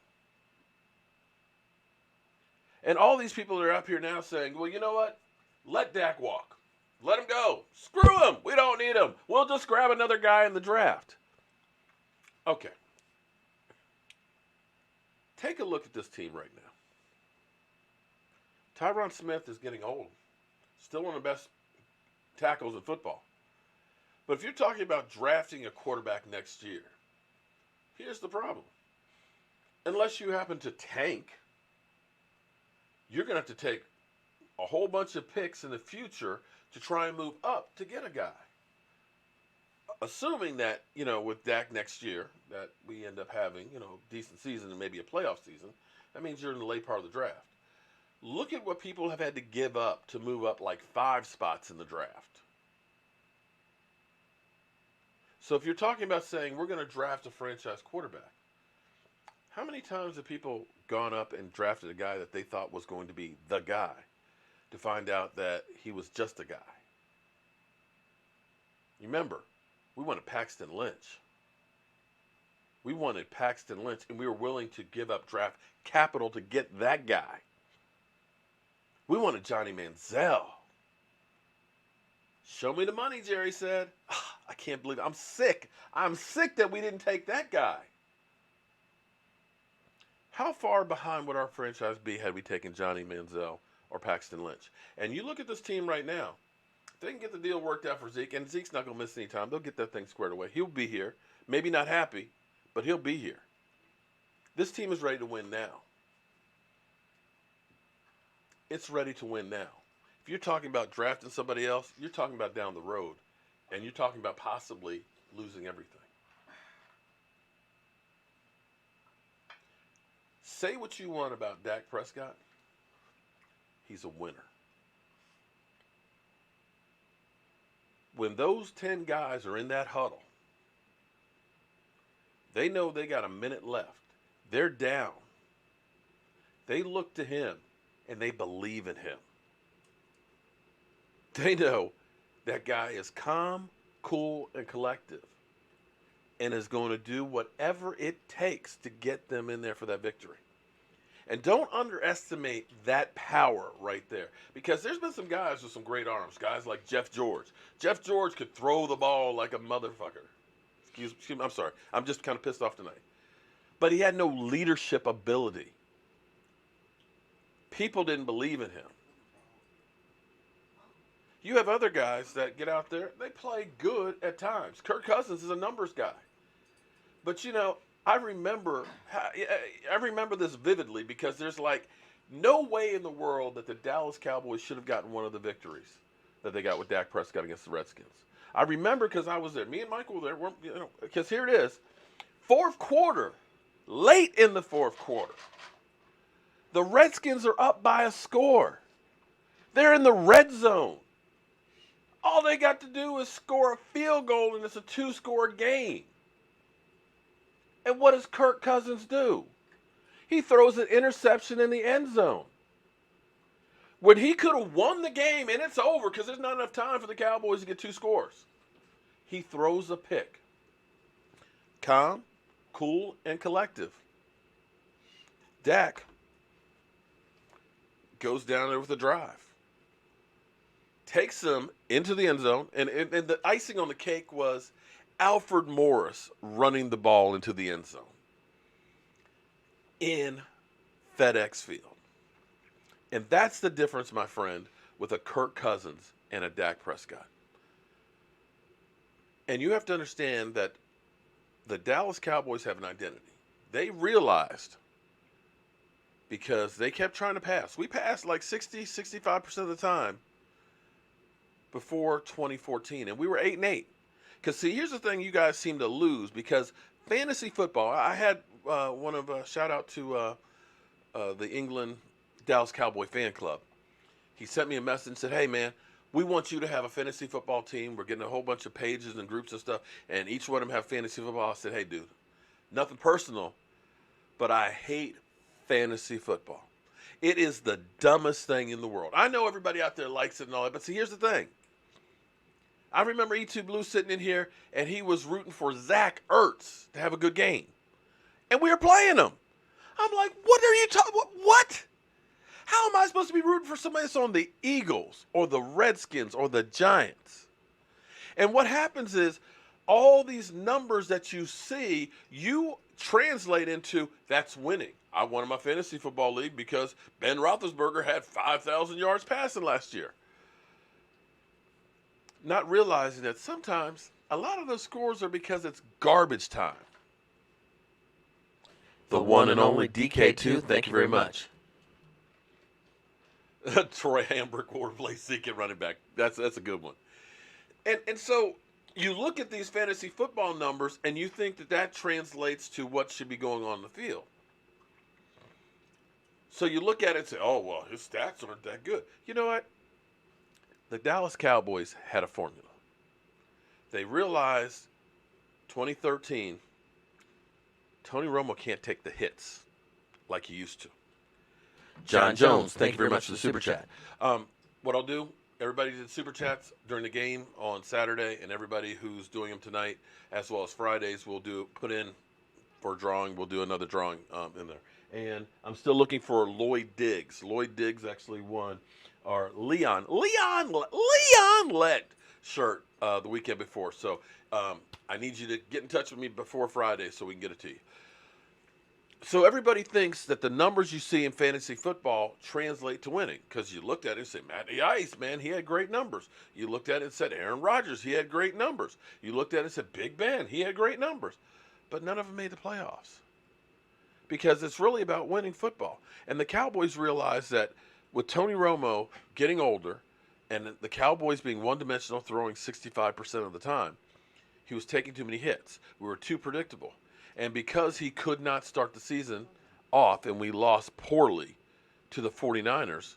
S6: And all these people are up here now saying, well, you know what? Let Dak walk. Let him go. Screw him. We don't need him. We'll just grab another guy in the draft. Okay. Take a look at this team right now. Tyron Smith is getting old. Still one of the best tackles in football. But if you're talking about drafting a quarterback next year, here's the problem. Unless you happen to tank, you're going to have to take a whole bunch of picks in the future to try and move up to get a guy. Assuming that, with Dak next year, that we end up having, a decent season and maybe a playoff season, that means you're in the late part of the draft. Look at what people have had to give up to move up like 5 spots in the draft. So if you're talking about saying we're going to draft a franchise quarterback, how many times have people gone up and drafted a guy that they thought was going to be the guy to find out that he was just a guy? Remember, we wanted Paxton Lynch. We wanted Paxton Lynch, and we were willing to give up draft capital to get that guy. We wanted Johnny Manziel. Show me the money, Jerry said. I can't believe it. I'm sick. I'm sick that we didn't take that guy. How far behind would our franchise be had we taken Johnny Manziel or Paxton Lynch? And you look at this team right now. If they can get the deal worked out for Zeke, and Zeke's not going to miss any time, they'll get that thing squared away. He'll be here. Maybe not happy, but he'll be here. This team is ready to win now. It's ready to win now. If you're talking about drafting somebody else, you're talking about down the road, and you're talking about possibly losing everything. Say what you want about Dak Prescott. He's a winner. When those 10 guys are in that huddle, they know they got a minute left. They're down. They look to him, and they believe in him. They know that guy is calm, cool, and collective, and is going to do whatever it takes to get them in there for that victory. And don't underestimate that power right there, because there's been some guys with some great arms, guys like Jeff George. Jeff George could throw the ball like a motherfucker. Excuse me, I'm sorry. I'm just kind of pissed off tonight. But he had no leadership ability. People didn't believe in him. You have other guys that get out there, they play good at times. Kirk Cousins is a numbers guy. But, I remember this vividly because there's like no way in the world that the Dallas Cowboys should have gotten one of the victories that they got with Dak Prescott against the Redskins. I remember because I was there. Me and Michael were there. Because here it is. Fourth quarter, late in the fourth quarter, the Redskins are up by a score. They're in the red zone. All they got to do is score a field goal, and it's a 2-score game. And what does Kirk Cousins do? He throws an interception in the end zone. When he could have won the game, and it's over because there's not enough time for the Cowboys to get 2 scores. He throws a pick. Calm, cool, and collective. Dak goes down there with a drive. Takes them into the end zone, and the icing on the cake was Alfred Morris running the ball into the end zone in FedEx Field. And that's the difference, my friend, with a Kirk Cousins and a Dak Prescott. And you have to understand that the Dallas Cowboys have an identity. They realized, because they kept trying to pass. We passed like 60, 65% of the time before 2014, and we were 8-8. Because, see, here's the thing you guys seem to lose, because fantasy football, I had shout out to the England Dallas Cowboy fan club. He sent me a message and said, hey, man, we want you to have a fantasy football team. We're getting a whole bunch of pages and groups and stuff, and each one of them have fantasy football. I said, hey, dude, nothing personal, but I hate fantasy football. It is the dumbest thing in the world. I know everybody out there likes it and all that, but see, here's the thing. I remember E2 Blue sitting in here, and he was rooting for Zach Ertz to have a good game. And we were playing him. I'm like, what are you talking about? What? How am I supposed to be rooting for somebody that's on the Eagles or the Redskins or the Giants? And what happens is all these numbers that you see, you translate into that's winning. I won in my fantasy football league because Ben Roethlisberger had 5,000 yards passing last year. Not realizing that sometimes a lot of those scores are because it's garbage time.
S8: The one and only DK2, thank you very much.
S6: Troy Hambrick will replace Zeke at running back. That's a good one. And so you look at these fantasy football numbers and you think that translates to what should be going on in the field. So you look at it and say, oh, well, his stats aren't that good. You know what? The Dallas Cowboys had a formula. They realized 2013, Tony Romo can't take the hits like he used to.
S8: John Jones, thank you very much for the super chat.
S6: What I'll do, everybody did super chats during the game on Saturday, and everybody who's doing them tonight, as well as Fridays, we'll put in for a drawing. We'll do another drawing in there. And I'm still looking for Lloyd Diggs. Lloyd Diggs actually won our Leon Lett shirt the weekend before. So I need you to get in touch with me before Friday so we can get it to you. So everybody thinks that the numbers you see in fantasy football translate to winning because you looked at it and said, Matty Ice, man, he had great numbers. You looked at it and said, Aaron Rodgers, he had great numbers. You looked at it and said, Big Ben, he had great numbers. But none of them made the playoffs because it's really about winning football. And the Cowboys realized that with Tony Romo getting older and the Cowboys being one-dimensional, throwing 65% of the time, he was taking too many hits. We were too predictable. And because he could not start the season off and we lost poorly to the 49ers,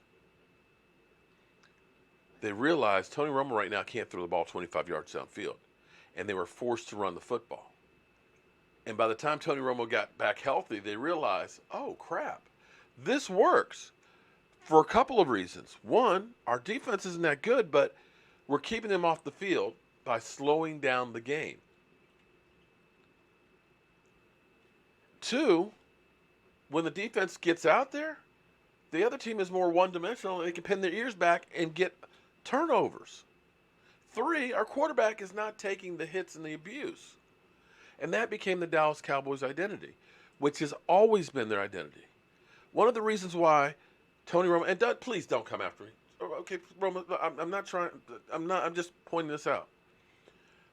S6: they realized Tony Romo right now can't throw the ball 25 yards downfield. And they were forced to run the football. And by the time Tony Romo got back healthy, they realized, oh, crap, this works for a couple of reasons. One, our defense isn't that good, but we're keeping them off the field by slowing down the game. Two, when the defense gets out there, the other team is more one-dimensional and they can pin their ears back and get turnovers. Three, our quarterback is not taking the hits and the abuse. And that became the Dallas Cowboys' identity, which has always been their identity. One of the reasons why Tony Romo, and Doug, please don't come after me. Okay, Romo, I'm just pointing this out.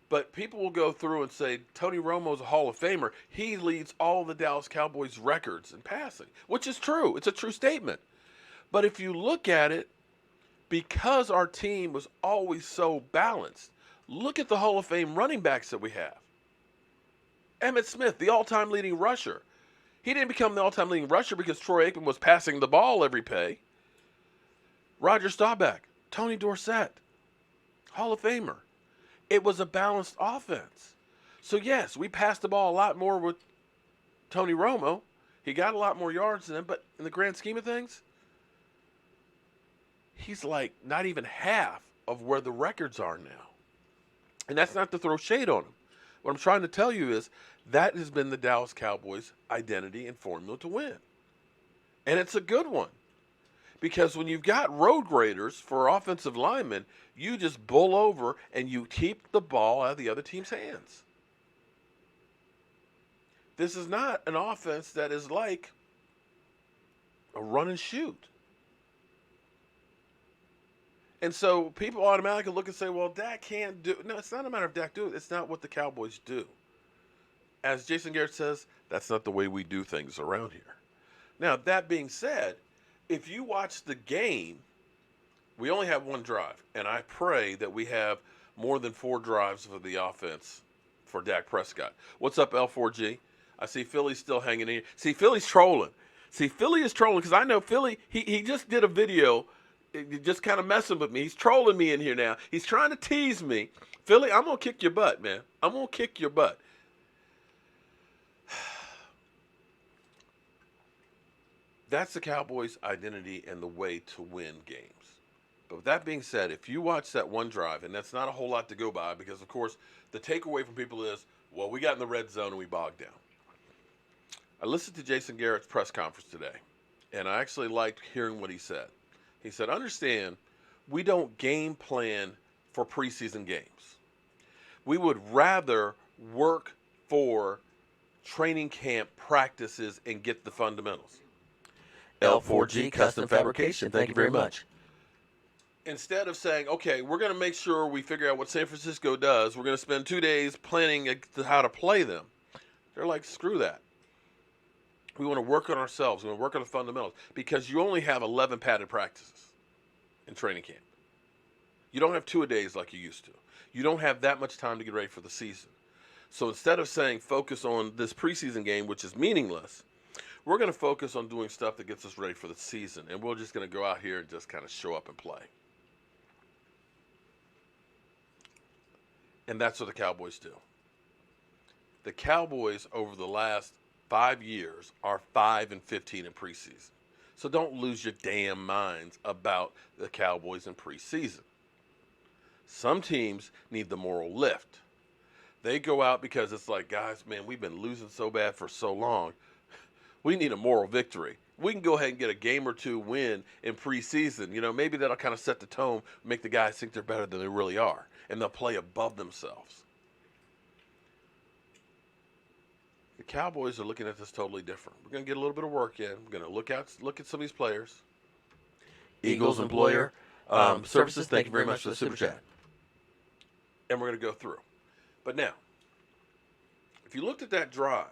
S6: But people will go through and say, Tony Romo's a Hall of Famer. He leads all the Dallas Cowboys records in passing, which is true. It's a true statement. But if you look at it, because our team was always so balanced, look at the Hall of Fame running backs that we have. Emmitt Smith, the all-time leading rusher. He didn't become the all-time leading rusher because Troy Aikman was passing the ball every play. Roger Staubach, Tony Dorsett, Hall of Famer. It was a balanced offense. So, yes, we passed the ball a lot more with Tony Romo. He got a lot more yards than him, but in the grand scheme of things, he's like not even half of where the records are now. And that's not to throw shade on him. What I'm trying to tell you is that has been the Dallas Cowboys' identity and formula to win. And it's a good one. Because when you've got road graders for offensive linemen, you just bull over and you keep the ball out of the other team's hands. This is not an offense that is like a run and shoot. And so people automatically look and say, well, Dak can't do it. No, it's not a matter of Dak doing it. It's not what the Cowboys do. As Jason Garrett says, that's not the way we do things around here. Now, that being said, if you watch the game, we only have one drive. And I pray that we have more than 4 drives for the offense for Dak Prescott. What's up, L4G? I see Philly's still hanging in. See, Philly's trolling. See, Philly is trolling because I know Philly, he just did a video just kind of messing with me. He's trolling me in here now. He's trying to tease me. Philly, I'm going to kick your butt, man. I'm going to kick your butt. That's the Cowboys' identity and the way to win games. But with that being said, if you watch that one drive, and that's not a whole lot to go by because, of course, the takeaway from people is, well, we got in the red zone and we bogged down. I listened to Jason Garrett's press conference today, and I actually liked hearing what he said. He said, understand, we don't game plan for preseason games. We would rather work for training camp practices and get the fundamentals.
S8: L4G Custom Fabrication, thank you very much.
S6: Instead of saying, okay, we're going to make sure we figure out what San Francisco does, we're going to spend 2 days planning how to play them. They're like, screw that. We want to work on ourselves. We want to work on the fundamentals because you only have 11 padded practices in training camp. You don't have 2-a-days like you used to. You don't have that much time to get ready for the season. So instead of saying focus on this preseason game, which is meaningless, we're going to focus on doing stuff that gets us ready for the season. And we're just going to go out here and just kind of show up and play. And that's what the Cowboys do. The Cowboys over the last 5 years are 5-15 in preseason. So don't lose your damn minds about the Cowboys in preseason. Some teams need the moral lift. They go out because it's like, guys, man, we've been losing so bad for so long. We need a moral victory. We can go ahead and get a game or 2 win in preseason. You know, maybe that'll kind of set the tone, make the guys think they're better than they really are, and they'll play above themselves. The Cowboys are looking at this totally different. We're going to get a little bit of work in. We're going to look at some of these players.
S8: Eagles Employer Services, thank you very much for the super chat.
S6: And we're going to go through. But now, if you looked at that drive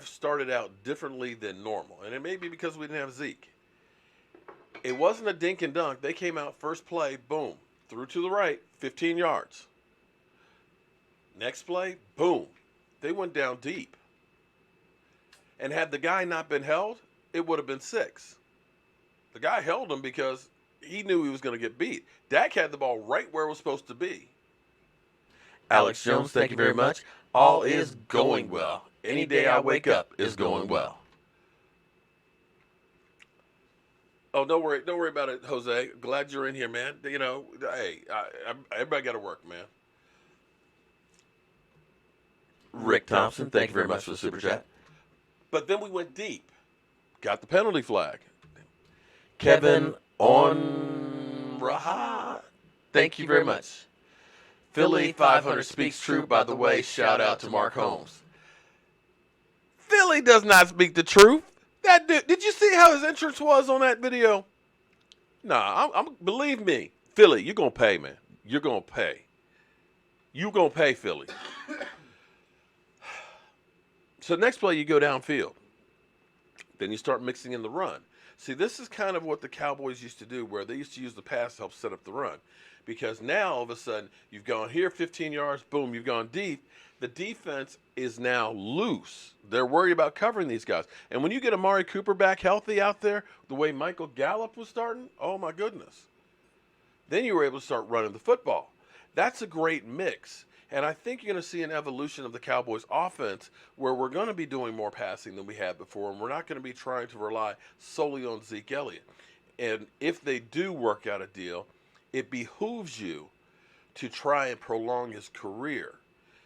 S6: started out differently than normal. And it may be because we didn't have Zeke. It wasn't a dink and dunk. They came out first play, boom, threw to the right, 15 yards. Next play, boom. They went down deep. And had the guy not been held, it would have been 6. The guy held him because he knew he was going to get beat. Dak had the ball right where it was supposed to be.
S8: Alex Jones, thank you very much. All is going well. Any day I wake up is going well.
S6: Oh, don't worry about it, Jose. Glad you're in here, man. You know, hey, everybody got to work, man.
S8: Rick Thompson, thank you very much for the super chat.
S6: But then we went deep. Got the penalty flag.
S8: Kevin Onraha, thank you very much. Philly 500 speaks true, by the way. Shout out to Mark Holmes.
S6: Philly does not speak the truth. That dude, did you see how his entrance was on that video? Nah, believe me, Philly, you're going to pay, man. You're going to pay. You're going to pay, Philly. So next play, you go downfield. Then you start mixing in the run. See, this is kind of what the Cowboys used to do, where they used to use the pass to help set up the run. Because now, all of a sudden, you've gone here 15 yards, boom, you've gone deep. The defense is now loose. They're worried about covering these guys. And when you get Amari Cooper back healthy out there, the way Michael Gallup was starting, oh my goodness. Then you were able to start running the football. That's a great mix. And I think you're going to see an evolution of the Cowboys offense where we're going to be doing more passing than we had before, and we're not going to be trying to rely solely on Zeke Elliott. And if they do work out a deal, it behooves you to try and prolong his career.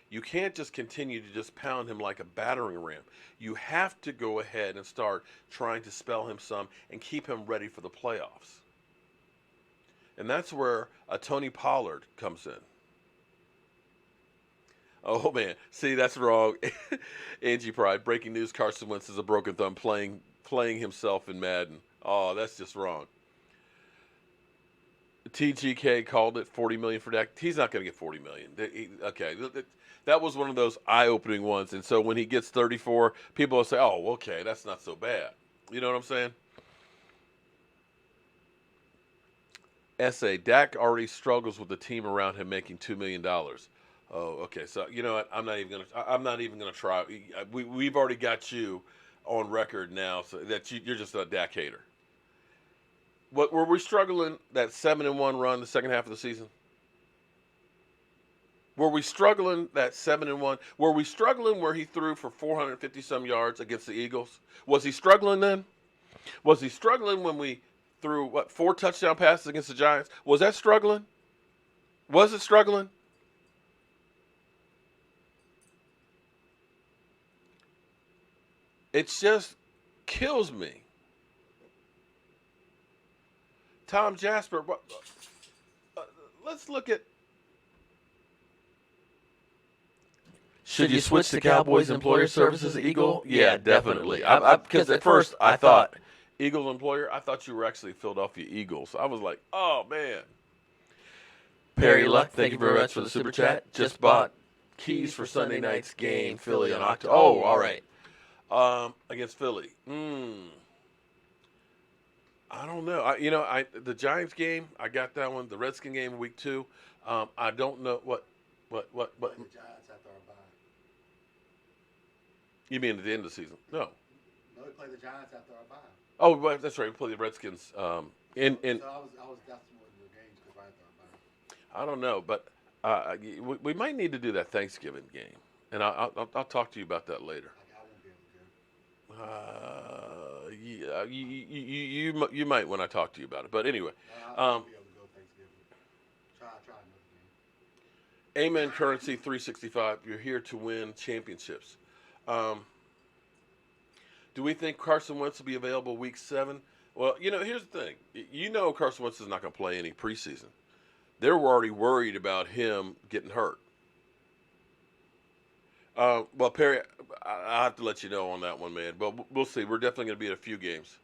S6: You can't just continue to just pound him like a battering ram. You have to go ahead and start trying to spell him some and keep him ready for the playoffs. And that's where a Tony Pollard comes in. Oh, man. See, that's wrong. Angie Pride, breaking news, Carson Wentz is a broken thumb playing himself in Madden. Oh, that's just wrong. TGK called it $40 million for Dak. He's not going to get $40 million. Okay, that was one of those eye-opening ones. And so when he gets 34, people will say, "Oh, okay, that's not so bad." You know what I'm saying? Essay: Dak already struggles with the team around him making $2 million. Oh, okay. So you know what? I'm not even gonna try. We've already got you on record now, so that you're just a Dak hater. What were we struggling that 7-1 run the second half of the season? Were we struggling that 7-1? Were we struggling where he threw for 450 some yards against the Eagles? Was he struggling then? Was he struggling when we threw 4 touchdown passes against the Giants? Was that struggling? Was it struggling? It just kills me. Tom Jasper, let's look at.
S8: Should you switch to Cowboys Employer Services Eagle? Yeah, definitely. Because at first I thought
S6: Eagle employer, I thought you were actually Philadelphia Eagles. I was like, oh, man.
S8: Perry Luck, thank you very much for the super chat. Just bought keys for Sunday night's game, Philly on October. Oh, all right.
S6: Against Philly. I don't know. The Giants game, I got that one. The Redskin game, week 2. I don't know what.
S15: The Giants after our bye.
S6: You mean at the end of the season? No.
S15: No, we play the Giants after our bye.
S6: Oh, well, that's right. We play the Redskins.
S15: So I was that's one of the games because right after our bye.
S6: I don't know, but we might need to do that Thanksgiving game, and I'll talk to you about that later. Yeah, you might when I talk to you about it. But anyway,
S15: I'll be able to go Thanksgiving. Try another game.
S6: Amen Currency 365. You're here to win championships. Do we think Carson Wentz will be available week 7? Well, here's the thing. Carson Wentz is not going to play any preseason. They're already worried about him getting hurt. Well, Perry, I have to let you know on that one, man. But we'll see. We're definitely going to be at a few games.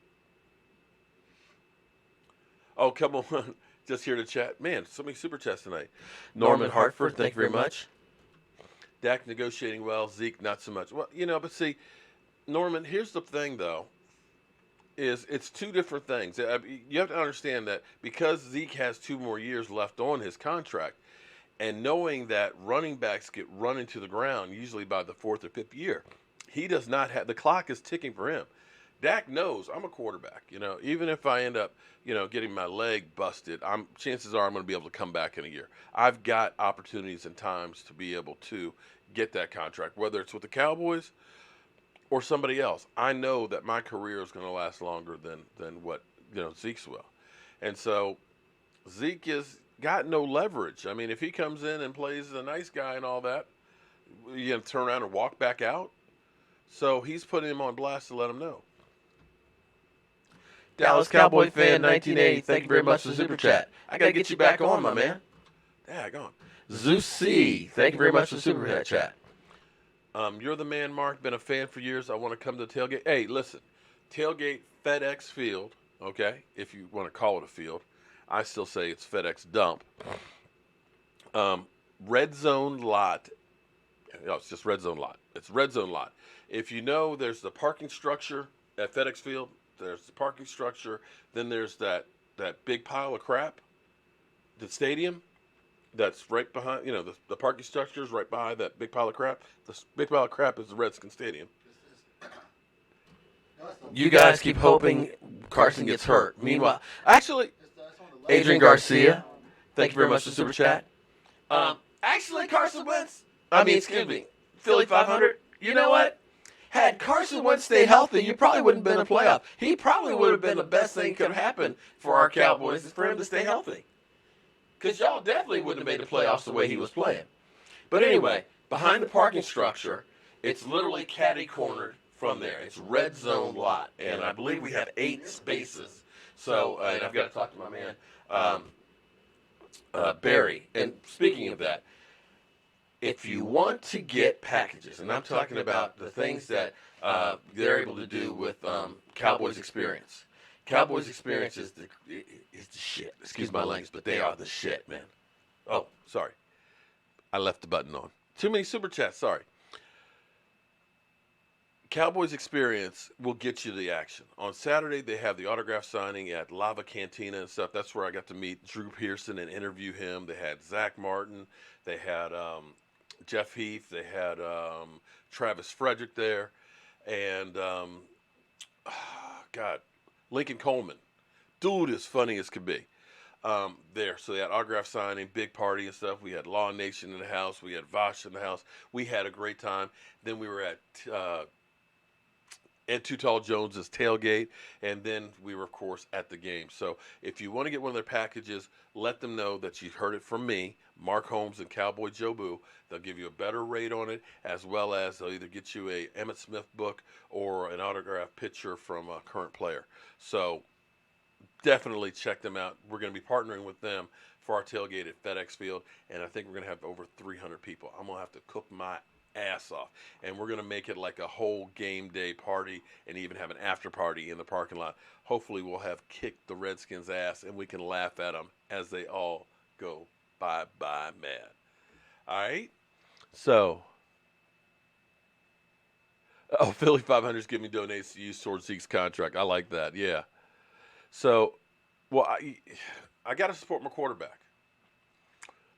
S6: Oh, come on. Just here to chat. Man, so many super chats tonight.
S8: Norman Hartford, thank you very much.
S6: Dak negotiating well. Zeke, not so much. Well, but see, Norman, here's the thing, though, is it's 2 different things. You have to understand that because Zeke has 2 more years left on his contract, and knowing that running backs get run into the ground usually by the 4th or 5th year, he does not have – the clock is ticking for him. Dak knows I'm a quarterback. Even if I end up, getting my leg busted, chances are I'm going to be able to come back in a year. I've got opportunities and times to be able to get that contract, whether it's with the Cowboys or somebody else. I know that my career is going to last longer than what Zeke's will. And so Zeke has got no leverage. I mean, if he comes in and plays the nice guy and all that, you have to turn around and walk back out. So he's putting him on blast to let him know.
S8: Dallas Cowboy fan 1980, thank you very much for the super chat. I got to get you back on, my man.
S6: Daggone.
S8: Zeus C, thank you very much for the super chat.
S6: You're the man, Mark. Been a fan for years. I want to come to the tailgate. Hey, listen, tailgate FedEx Field, okay, if you want to call it a field. I still say it's FedEx Dump. Red Zone Lot. No, it's just Red Zone Lot. It's Red Zone Lot. If you know, there's the parking structure at FedEx Field. There's the parking structure. Then there's that big pile of crap, the stadium. That's right behind, the parking structure is right behind that big pile of crap. The big pile of crap is the Redskin Stadium.
S8: You guys keep hoping Carson gets hurt. Meanwhile, actually, Adrian Garcia, thank you very much for the super chat. Actually, Carson Wentz, Philly 500, you know what? Had Carson Wentz stayed healthy, you probably wouldn't have been a playoff. He probably would have been the best thing that could have happened for our Cowboys is for him to stay healthy. Because y'all definitely wouldn't have made the playoffs the way he was playing. But anyway, behind the parking structure, it's literally catty-cornered from there. It's red zone lot, and I believe we have 8 spaces. So, and I've got to talk to my man, Barry. And speaking of that, if you want to get packages, and I'm talking about the things that they're able to do with Cowboys Experience. Cowboys Experience is the shit. Excuse my language, but they are the shit, man. Oh, sorry. I left the button on. Too many super chats, sorry. Cowboys Experience will get you the action. On Saturday, they have the autograph signing at Lava Cantina and stuff. That's where I got to meet Drew Pearson and interview him. They had Zach Martin. They had Jeff Heath. They had Travis Frederick there. And, God, Lincoln Coleman. Dude is funny as could be. There. So they had autograph signing, big party and stuff. We had Law Nation in the house. We had Vosh in the house. We had a great time. Then we were at Ed Too Tall Jones's tailgate, and then we were, of course, at the game. So if you want to get one of their packages, let them know that you heard it from me, Mark Holmes and Cowboy Joe Boo. They'll give you a better rate on it, as well as they'll either get you a Emmitt Smith book or an autographed picture from a current player. So definitely check them out. We're going to be partnering with them for our tailgate at FedEx Field, and I think we're going to have over 300 people. I'm going to have to cook my ass off, and we're going to make it like a whole game day party and even have an after party in the parking lot. Hopefully we'll have kicked the Redskins' ass, and we can laugh at them as they all go bye-bye mad. All right? So, Philly 500 is giving donations to use towards Zeke's contract. I like that, yeah. So, well, I got to support my quarterback.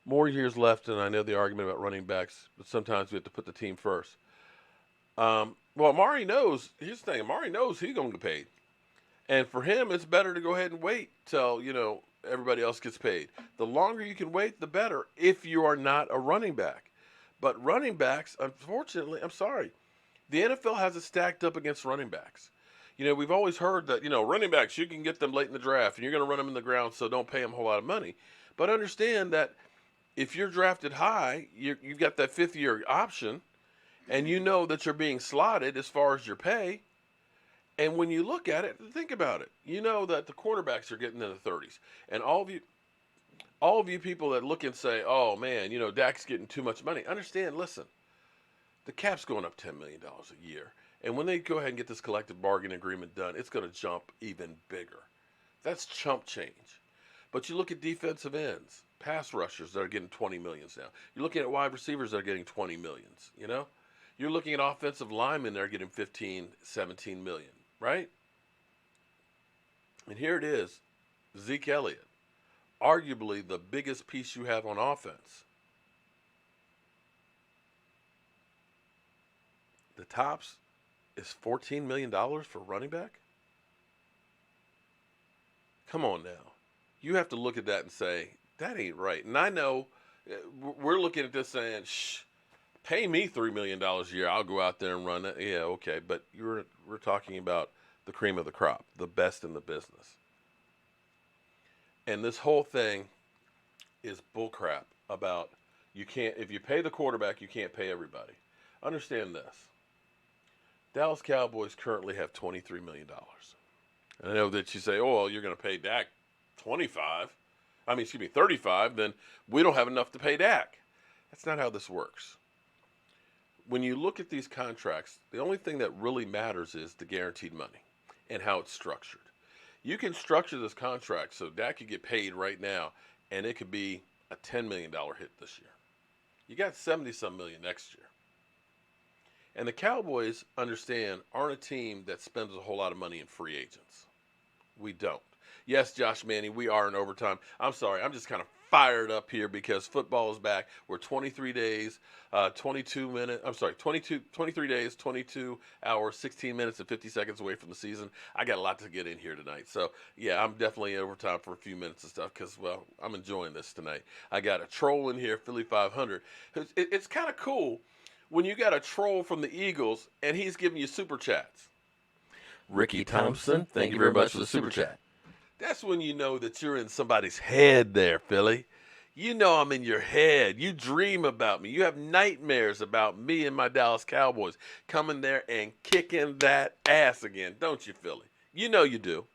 S8: More years left, and I know the argument about running backs, but sometimes we have to put the team first. Well, Amari knows. Here's the thing. Amari knows he's going to get paid. And for him, it's better to go ahead and wait till, everybody else gets paid. The longer you can wait, the better if you are not a running back. But running backs, unfortunately, I'm sorry, the NFL has it stacked up against running backs. We've always heard that, running backs, you can get them late in the draft, and you're going to run them in the ground, so don't pay them a whole lot of money. But understand that if you're drafted high, you've got that 5th-year option, and you know that you're being slotted as far as your pay. And when you look at it, think about it. You know that the quarterbacks are getting in the 30s. And all of you people that look and say, oh, man, Dak's getting too much money. Understand, listen, the cap's going up $10 million a year. And when they go ahead and get this collective bargaining agreement done, it's going to jump even bigger. That's chump change. But you look at defensive ends, pass rushers that are getting $20 million now. You're looking at wide receivers that are getting $20 million, You're looking at offensive linemen that are getting $15, $17 million, right? And here it is, Zeke Elliott, arguably the biggest piece you have on offense. The tops is $14 million for running back? Come on now. You have to look at that and say, that ain't right. And I know we're looking at this saying, pay me $3 million a year. I'll go out there and run it. Yeah, okay. But we're talking about the cream of the crop, the best in the business. And this whole thing is bullcrap about if you pay the quarterback, you can't pay everybody. Understand this. Dallas Cowboys currently have $23 million. And I know that you say, oh, well, you're going to pay Dak 35, then we don't have enough to pay Dak. That's not how this works. When you look at these contracts, the only thing that really matters is the guaranteed money and how it's structured. You can structure this contract so Dak could get paid right now, and it could be a $10 million hit this year. You got 70-some million next year. And the Cowboys, aren't a team that spends a whole lot of money in free agents. We don't. Yes, Josh Manning, we are in overtime. I'm sorry. I'm just kind of fired up here because football is back. We're 23 days, 22 minutes. I'm sorry, 23 days, 22 hours, 16 minutes, and 50 seconds away from the season. I got a lot to get in here tonight. So, yeah, I'm definitely in overtime for a few minutes and stuff because, well, I'm enjoying this tonight. I got a troll in here, Philly 500. It's kind of cool when you got a troll from the Eagles and he's giving you super chats. Ricky Thompson, thank you very much for the super chat. That's when you know that you're in somebody's head there, Philly. You know I'm in your head. You dream about me. You have nightmares about me and my Dallas Cowboys coming there and kicking that ass again, don't you, Philly? You know you do.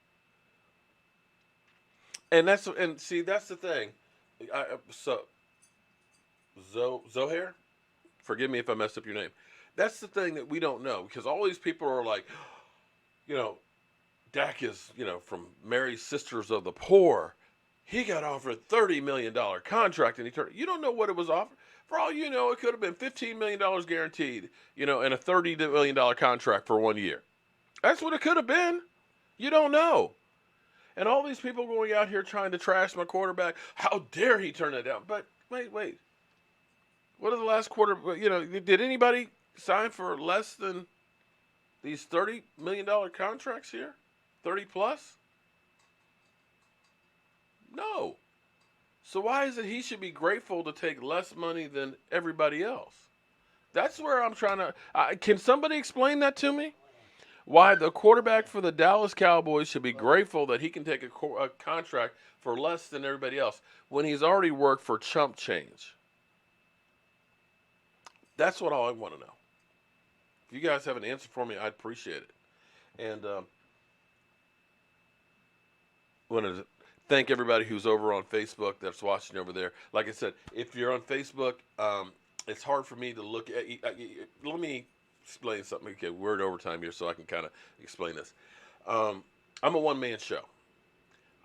S8: And see, that's the thing. Zohair, forgive me if I messed up your name. That's the thing that we don't know because all these people are like, you know, Dak is, you know, from Mary's Sisters of the Poor. He got offered a $30 million contract and he turned. You don't know what it was offered. For all you know, it could have been $15 million guaranteed, you know, and a $30 million contract for 1 year. That's what it could have been. You don't know. And all these people going out here trying to trash my quarterback. How dare he turn it down? But wait. What are the last quarter? You know, did anybody sign for less than these $30 million contracts here? 30 plus? No. So why is it he should be grateful to take less money than everybody else? That's where I'm trying to. Can somebody explain that to me? Why the quarterback for the Dallas Cowboys should be grateful that he can take a contract for less than everybody else when he's already worked for chump change? That's what all I want to know. If you guys have an answer for me, I'd appreciate it. And I want to thank everybody who's over on Facebook that's watching over there. Like I said, if you're on Facebook, it's hard for me to look at. Let me explain something. Okay, we're at overtime here, so I can kind of explain this. I'm a one-man show.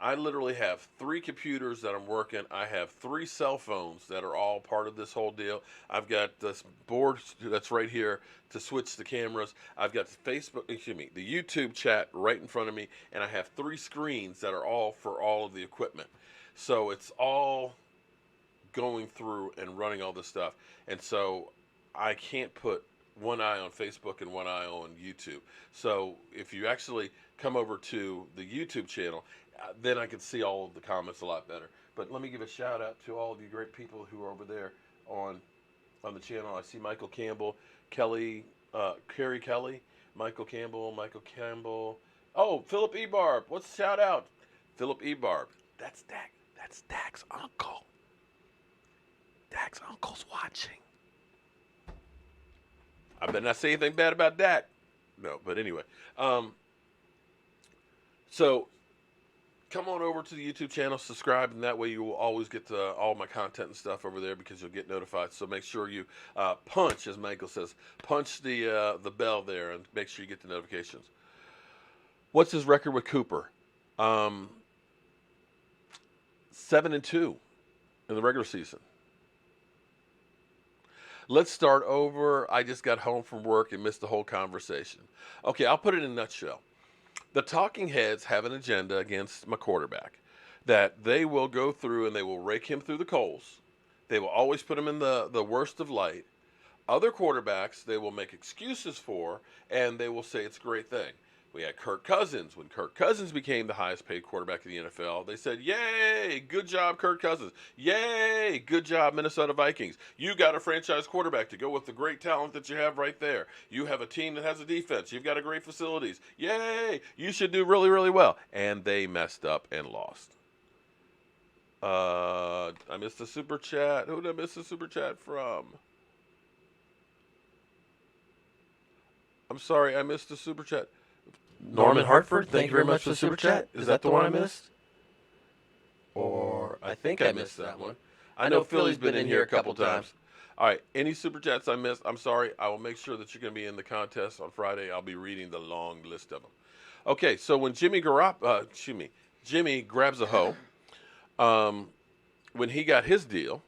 S8: I literally have 3 computers that I'm working. I have 3 cell phones that are all part of this whole deal. I've got this board that's right here to switch the cameras. I've got the YouTube chat right in front of me, and I have 3 screens that are all for all of the equipment. So it's all going through and running all this stuff. And so I can't put one eye on Facebook and one eye on YouTube. So if you actually come over to the YouTube channel, then I can see all of the comments a lot better. But let me give a shout out to all of you great people who are over there on the channel. I see Michael Campbell, Kerry Kelly, Michael Campbell. Oh, Philip Ebarb. What's the shout out? Philip Ebarb. That's Dak. That's Dak's uncle. Dak's uncle's watching. I better not say anything bad about Dak. No, but anyway. So come on over to the YouTube channel, subscribe, and that way you will always get all my content and stuff over there because you'll get notified. So make sure you punch, as Michael says, punch the bell there and make sure you get the notifications. What's his record with Cooper? 7-2 in the regular season. Let's start over. I just got home from work and missed the whole conversation. Okay, I'll put it in a nutshell. The talking heads have an agenda against my quarterback that they will go through and they will rake him through the coals. They will always put him in the worst of light. Other quarterbacks they will make excuses for, and they will say it's a great thing. We had Kirk Cousins. When Kirk Cousins became the highest paid quarterback in the NFL, they said, yay, good job, Kirk Cousins. Yay, good job, Minnesota Vikings. You got a franchise quarterback to go with the great talent that you have right there. You have a team that has a defense. You've got a great facilities. Yay, you should do really, really well. And they messed up and lost. I missed the super chat. Who did I miss the super chat from? I'm sorry, I missed the super chat. Norman Hartford, thank you very much for the super chat. Is that the one I missed? Or I think I missed that one. I know Philly's been in here a couple times. All right, any super chats I missed, I'm sorry. I will make sure that you're going to be in the contest on Friday. I'll be reading the long list of them. Okay, so when Jimmy grabs a hoe, when he got his deal,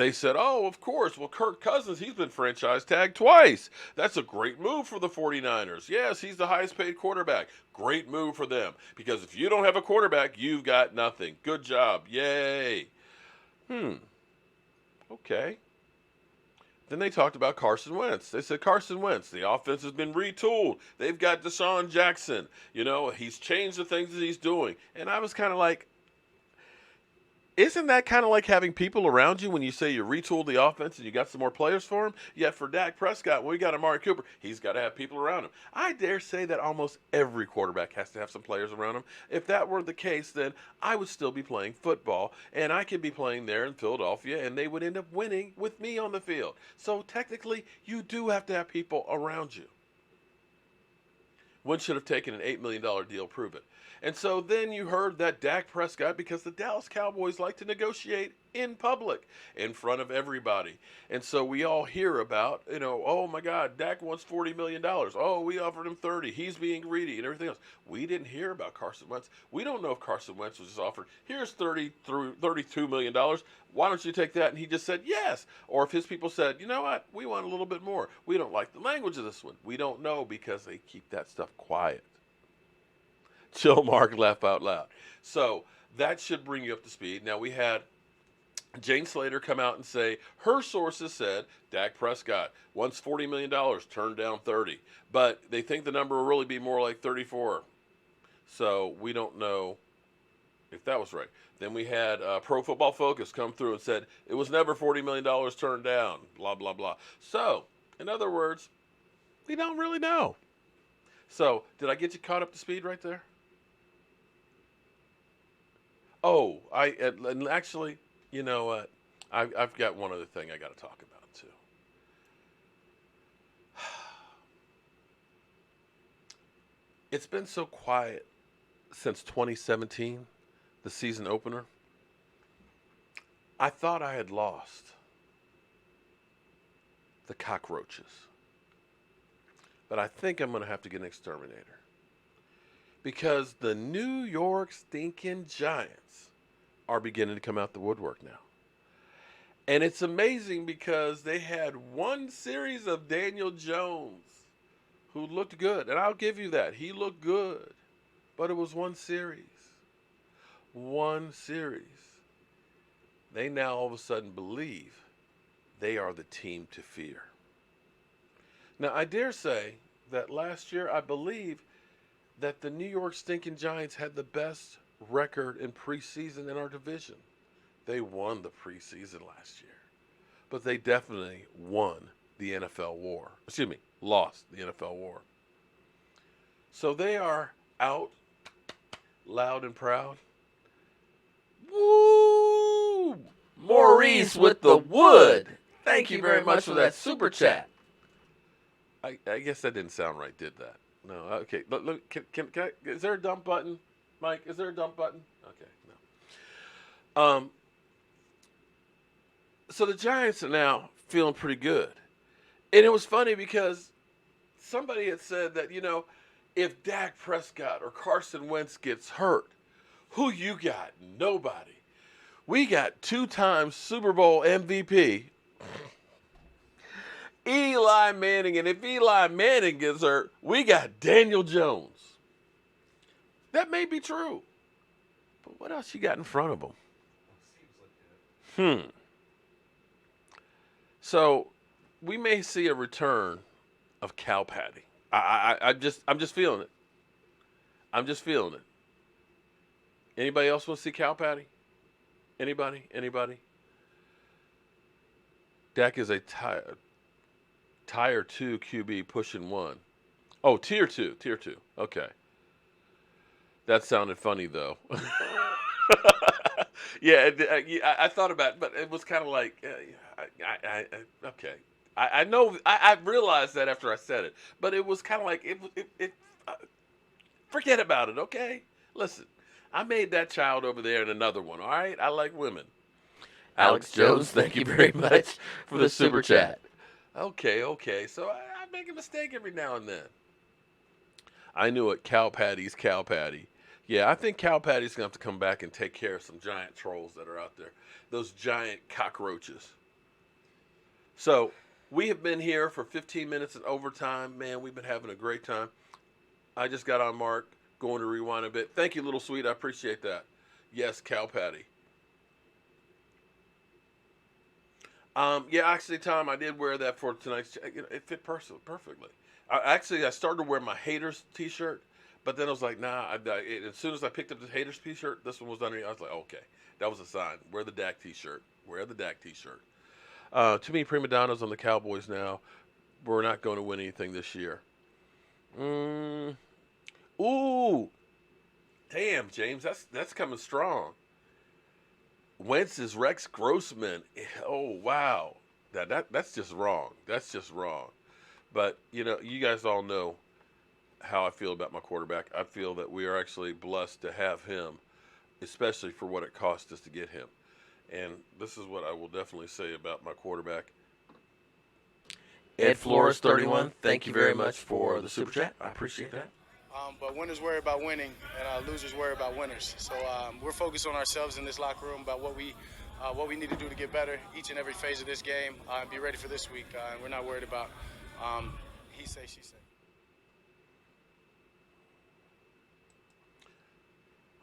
S8: They said, oh, of course. Well, Kirk Cousins, he's been franchise tagged twice. That's a great move for the 49ers. Yes, he's the highest paid quarterback. Great move for them. Because if you don't have a quarterback, you've got nothing. Good job. Yay. Okay. Then they talked about Carson Wentz. They said, Carson Wentz, the offense has been retooled. They've got Deshaun Jackson. You know, he's changed the things that he's doing. And I was kind of like, isn't that kind of like having people around you when you say you retooled the offense and you got some more players for him? Yet for Dak Prescott, when we got Amari Cooper, he's got to have people around him. I dare say that almost every quarterback has to have some players around him. If that were the case, then I would still be playing football, and I could be playing there in Philadelphia, and they would end up winning with me on the field. So technically, you do have to have people around you. One should have taken an $8 million deal, prove it. And so then you heard that Dak Prescott, because the Dallas Cowboys like to negotiate in public, in front of everybody. And so we all hear about, you know, oh my God, Dak wants $40 million. Oh, we offered him 30. He's being greedy and everything else. We didn't hear about Carson Wentz. We don't know if Carson Wentz was just offered, here's $32 million. Why don't you take that? And he just said yes. Or if his people said, you know what, we want a little bit more. We don't like the language of this one. We don't know because they keep that stuff quiet. Chill, Mark, laugh out loud. So that should bring you up to speed. Now, we had Jane Slater come out and say her sources said Dak Prescott wants $40 million, turned down 30. But they think the number will really be more like 34. So we don't know if that was right. Then we had Pro Football Focus come through and said it was never $40 million turned down, blah, blah, blah. So, in other words, we don't really know. So, did I get you caught up to speed right there? Oh, and actually, you know what? I've got one other thing I got to talk about too. It's been so quiet since 2017, the season opener. I thought I had lost the cockroaches, but I think I'm going to have to get an exterminator. Because the New York stinking Giants are beginning to come out the woodwork now. And it's amazing because they had one series of Daniel Jones who looked good. And I'll give you that. He looked good. But it was one series. One series. They now all of a sudden believe they are the team to fear. Now, I dare say that last year, I believe that the New York stinking Giants had the best record in preseason in our division. They won the preseason last year. But they definitely won the NFL war. Lost the NFL war. So they are out loud and proud. Woo! Maurice with the wood. Thank you very much for that super chat. I guess that didn't sound right, did that? No, okay. Look, can I, is there a dump button, Mike? Is there a dump button? Okay, no. So the Giants are now feeling pretty good, and it was funny because somebody had said that, you know, if Dak Prescott or Carson Wentz gets hurt, who you got? Nobody. We got 2-time Super Bowl MVP. Eli Manning, and if Eli Manning gets hurt, we got Daniel Jones. That may be true, but what else you got in front of him? So we may see a return of cow patty. I'm just feeling it. I'm just feeling it. Anybody else want to see cow patty? Anybody? Dak is a Tier 2 QB pushing 1. Oh, Tier 2. Okay. That sounded funny, though. Yeah, I thought about it, but it was kind of like, okay. I know, I realized that after I said it, but it was kind of like, forget about it, okay? Listen, I made that child over there and another one, all right? I like women. Alex Jones, thank you very much for the super chat. Okay. So I make a mistake every now and then. I knew it. Cow Patty's Cow Patty. Yeah, I think Cow Patty's going to have to come back and take care of some giant trolls that are out there. Those giant cockroaches. So we have been here for 15 minutes in overtime. Man, we've been having a great time. I just got on Mark, going to rewind a bit. Thank you, little sweet. I appreciate that. Yes, cow patty. Yeah, actually, Tom, I did wear that for tonight's. It fit perfectly. I started to wear my haters T-shirt, but then I was like, nah. As soon as I picked up the haters T-shirt, this one was underneath. I was like, okay, that was a sign. Wear the Dak T-shirt. Wear the Dak T-shirt. Too many prima donnas on the Cowboys now. We're not going to win anything this year. Ooh, damn, James, that's coming strong. Wentz is Rex Grossman. Oh wow, that's just wrong. That's just wrong. But you guys all know how I feel about my quarterback. I feel that we are actually blessed to have him, especially for what it cost us to get him. And this is what I will definitely say about my quarterback. Ed Flores 31, thank you very much for the super chat. I appreciate that.
S15: But winners worry about winning, and losers worry about winners. So we're focused on ourselves in this locker room about what we need to do to get better each and every phase of this game and be ready for this week. And we're not worried about he say, she say.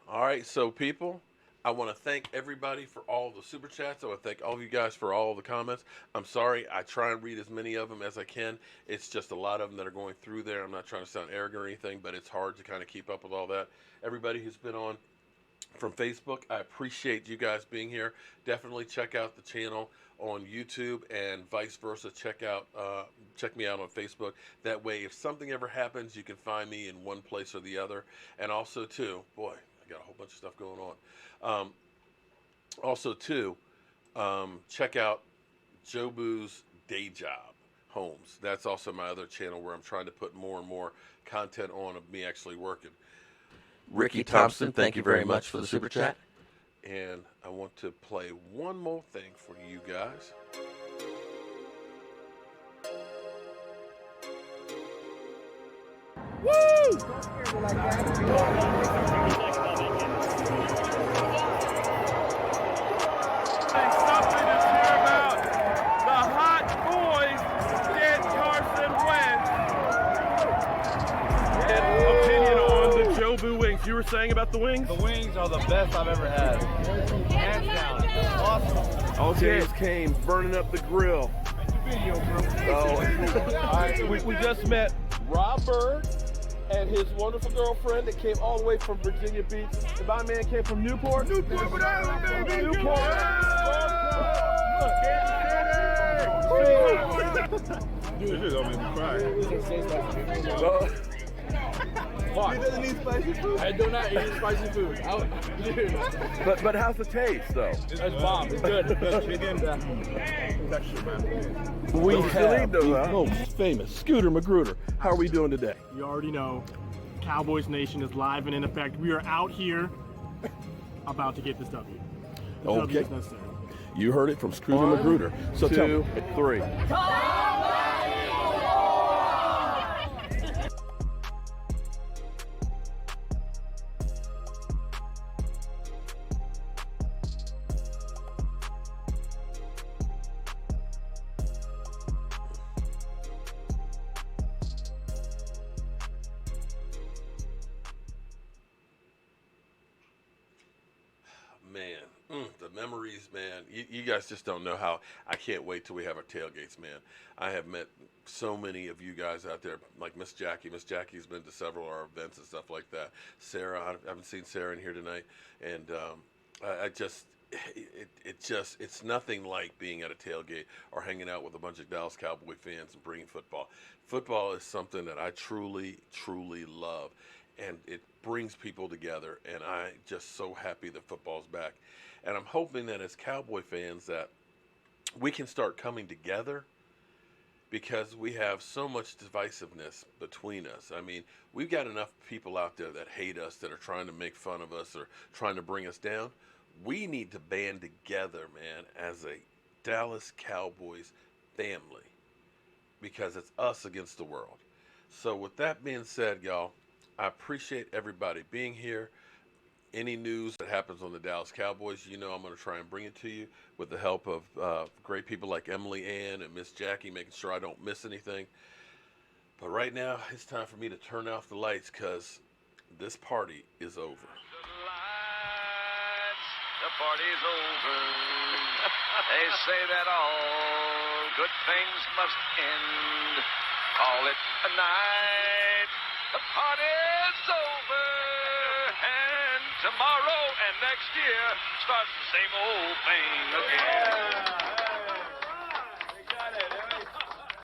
S8: All right, so people, I want to thank everybody for all the super chats. I want to thank all of you guys for all the comments. I'm sorry, I try and read as many of them as I can. It's just a lot of them that are going through there. I'm not trying to sound arrogant or anything, but it's hard to kind of keep up with all that. Everybody who's been on from Facebook, I appreciate you guys being here. Definitely check out the channel on YouTube and vice versa. Check me out on Facebook. That way, if something ever happens, you can find me in one place or the other. And also, too, boy, I got a whole bunch of stuff going on. Also, too, check out Jobu's Day Job Homes. That's also my other channel where I'm trying to put more and more content on of me actually working. Ricky Thompson, thank you very much for the super chat. And I want to play one more thing for you guys.
S7: Something to cheer about. The hot boys get Carson Wentz. And opinion on the Jobu wings. You were saying about the wings?
S16: The wings are the best I've ever had. Hands down. Awesome.
S7: Okay. James came burning up the grill. We just met Robert and his wonderful girlfriend that came all the way from Virginia Beach. And my man came from Newport. Newport, baby! Newport! Dude, this don't make me cry. What? He doesn't eat spicy food? I do not eat spicy food. But how's the taste, though? It's bomb. It's good. Chicken. Texture, man. We have the most famous Scooter Magruder. How are we doing today?
S17: You already know, Cowboys Nation is live and in effect. We are out here about to get this W. The W is necessary.
S7: You heard it from Scooter Magruder. So 2, 3.
S8: The memories, man. You guys just don't know how. I can't wait till we have our tailgates, man. I have met so many of you guys out there, like Miss Jackie. Miss Jackie's been to several of our events and stuff like that. Sarah, I haven't seen Sarah in here tonight, and it's nothing like being at a tailgate or hanging out with a bunch of Dallas Cowboy fans and bringing football. Football is something that I truly, truly love, and it brings people together, and I'm just so happy that football's back. And I'm hoping that as Cowboy fans that we can start coming together, because we have so much divisiveness between us. I mean, we've got enough people out there that hate us, that are trying to make fun of us or trying to bring us down. We need to band together, man, as a Dallas Cowboys family, because it's us against the world. So with that being said, y'all, I appreciate everybody being here.
S6: any news that happens on the Dallas Cowboys, I'm going to try and bring it to you with the help of great people like Emily Ann and Miss Jackie, making sure I don't miss anything. But right now, it's time for me to turn off the lights because this party is over.
S18: The party's over. They say that all good things must end. Call it a night. The party's over. And tomorrow and next year starts the same old thing again.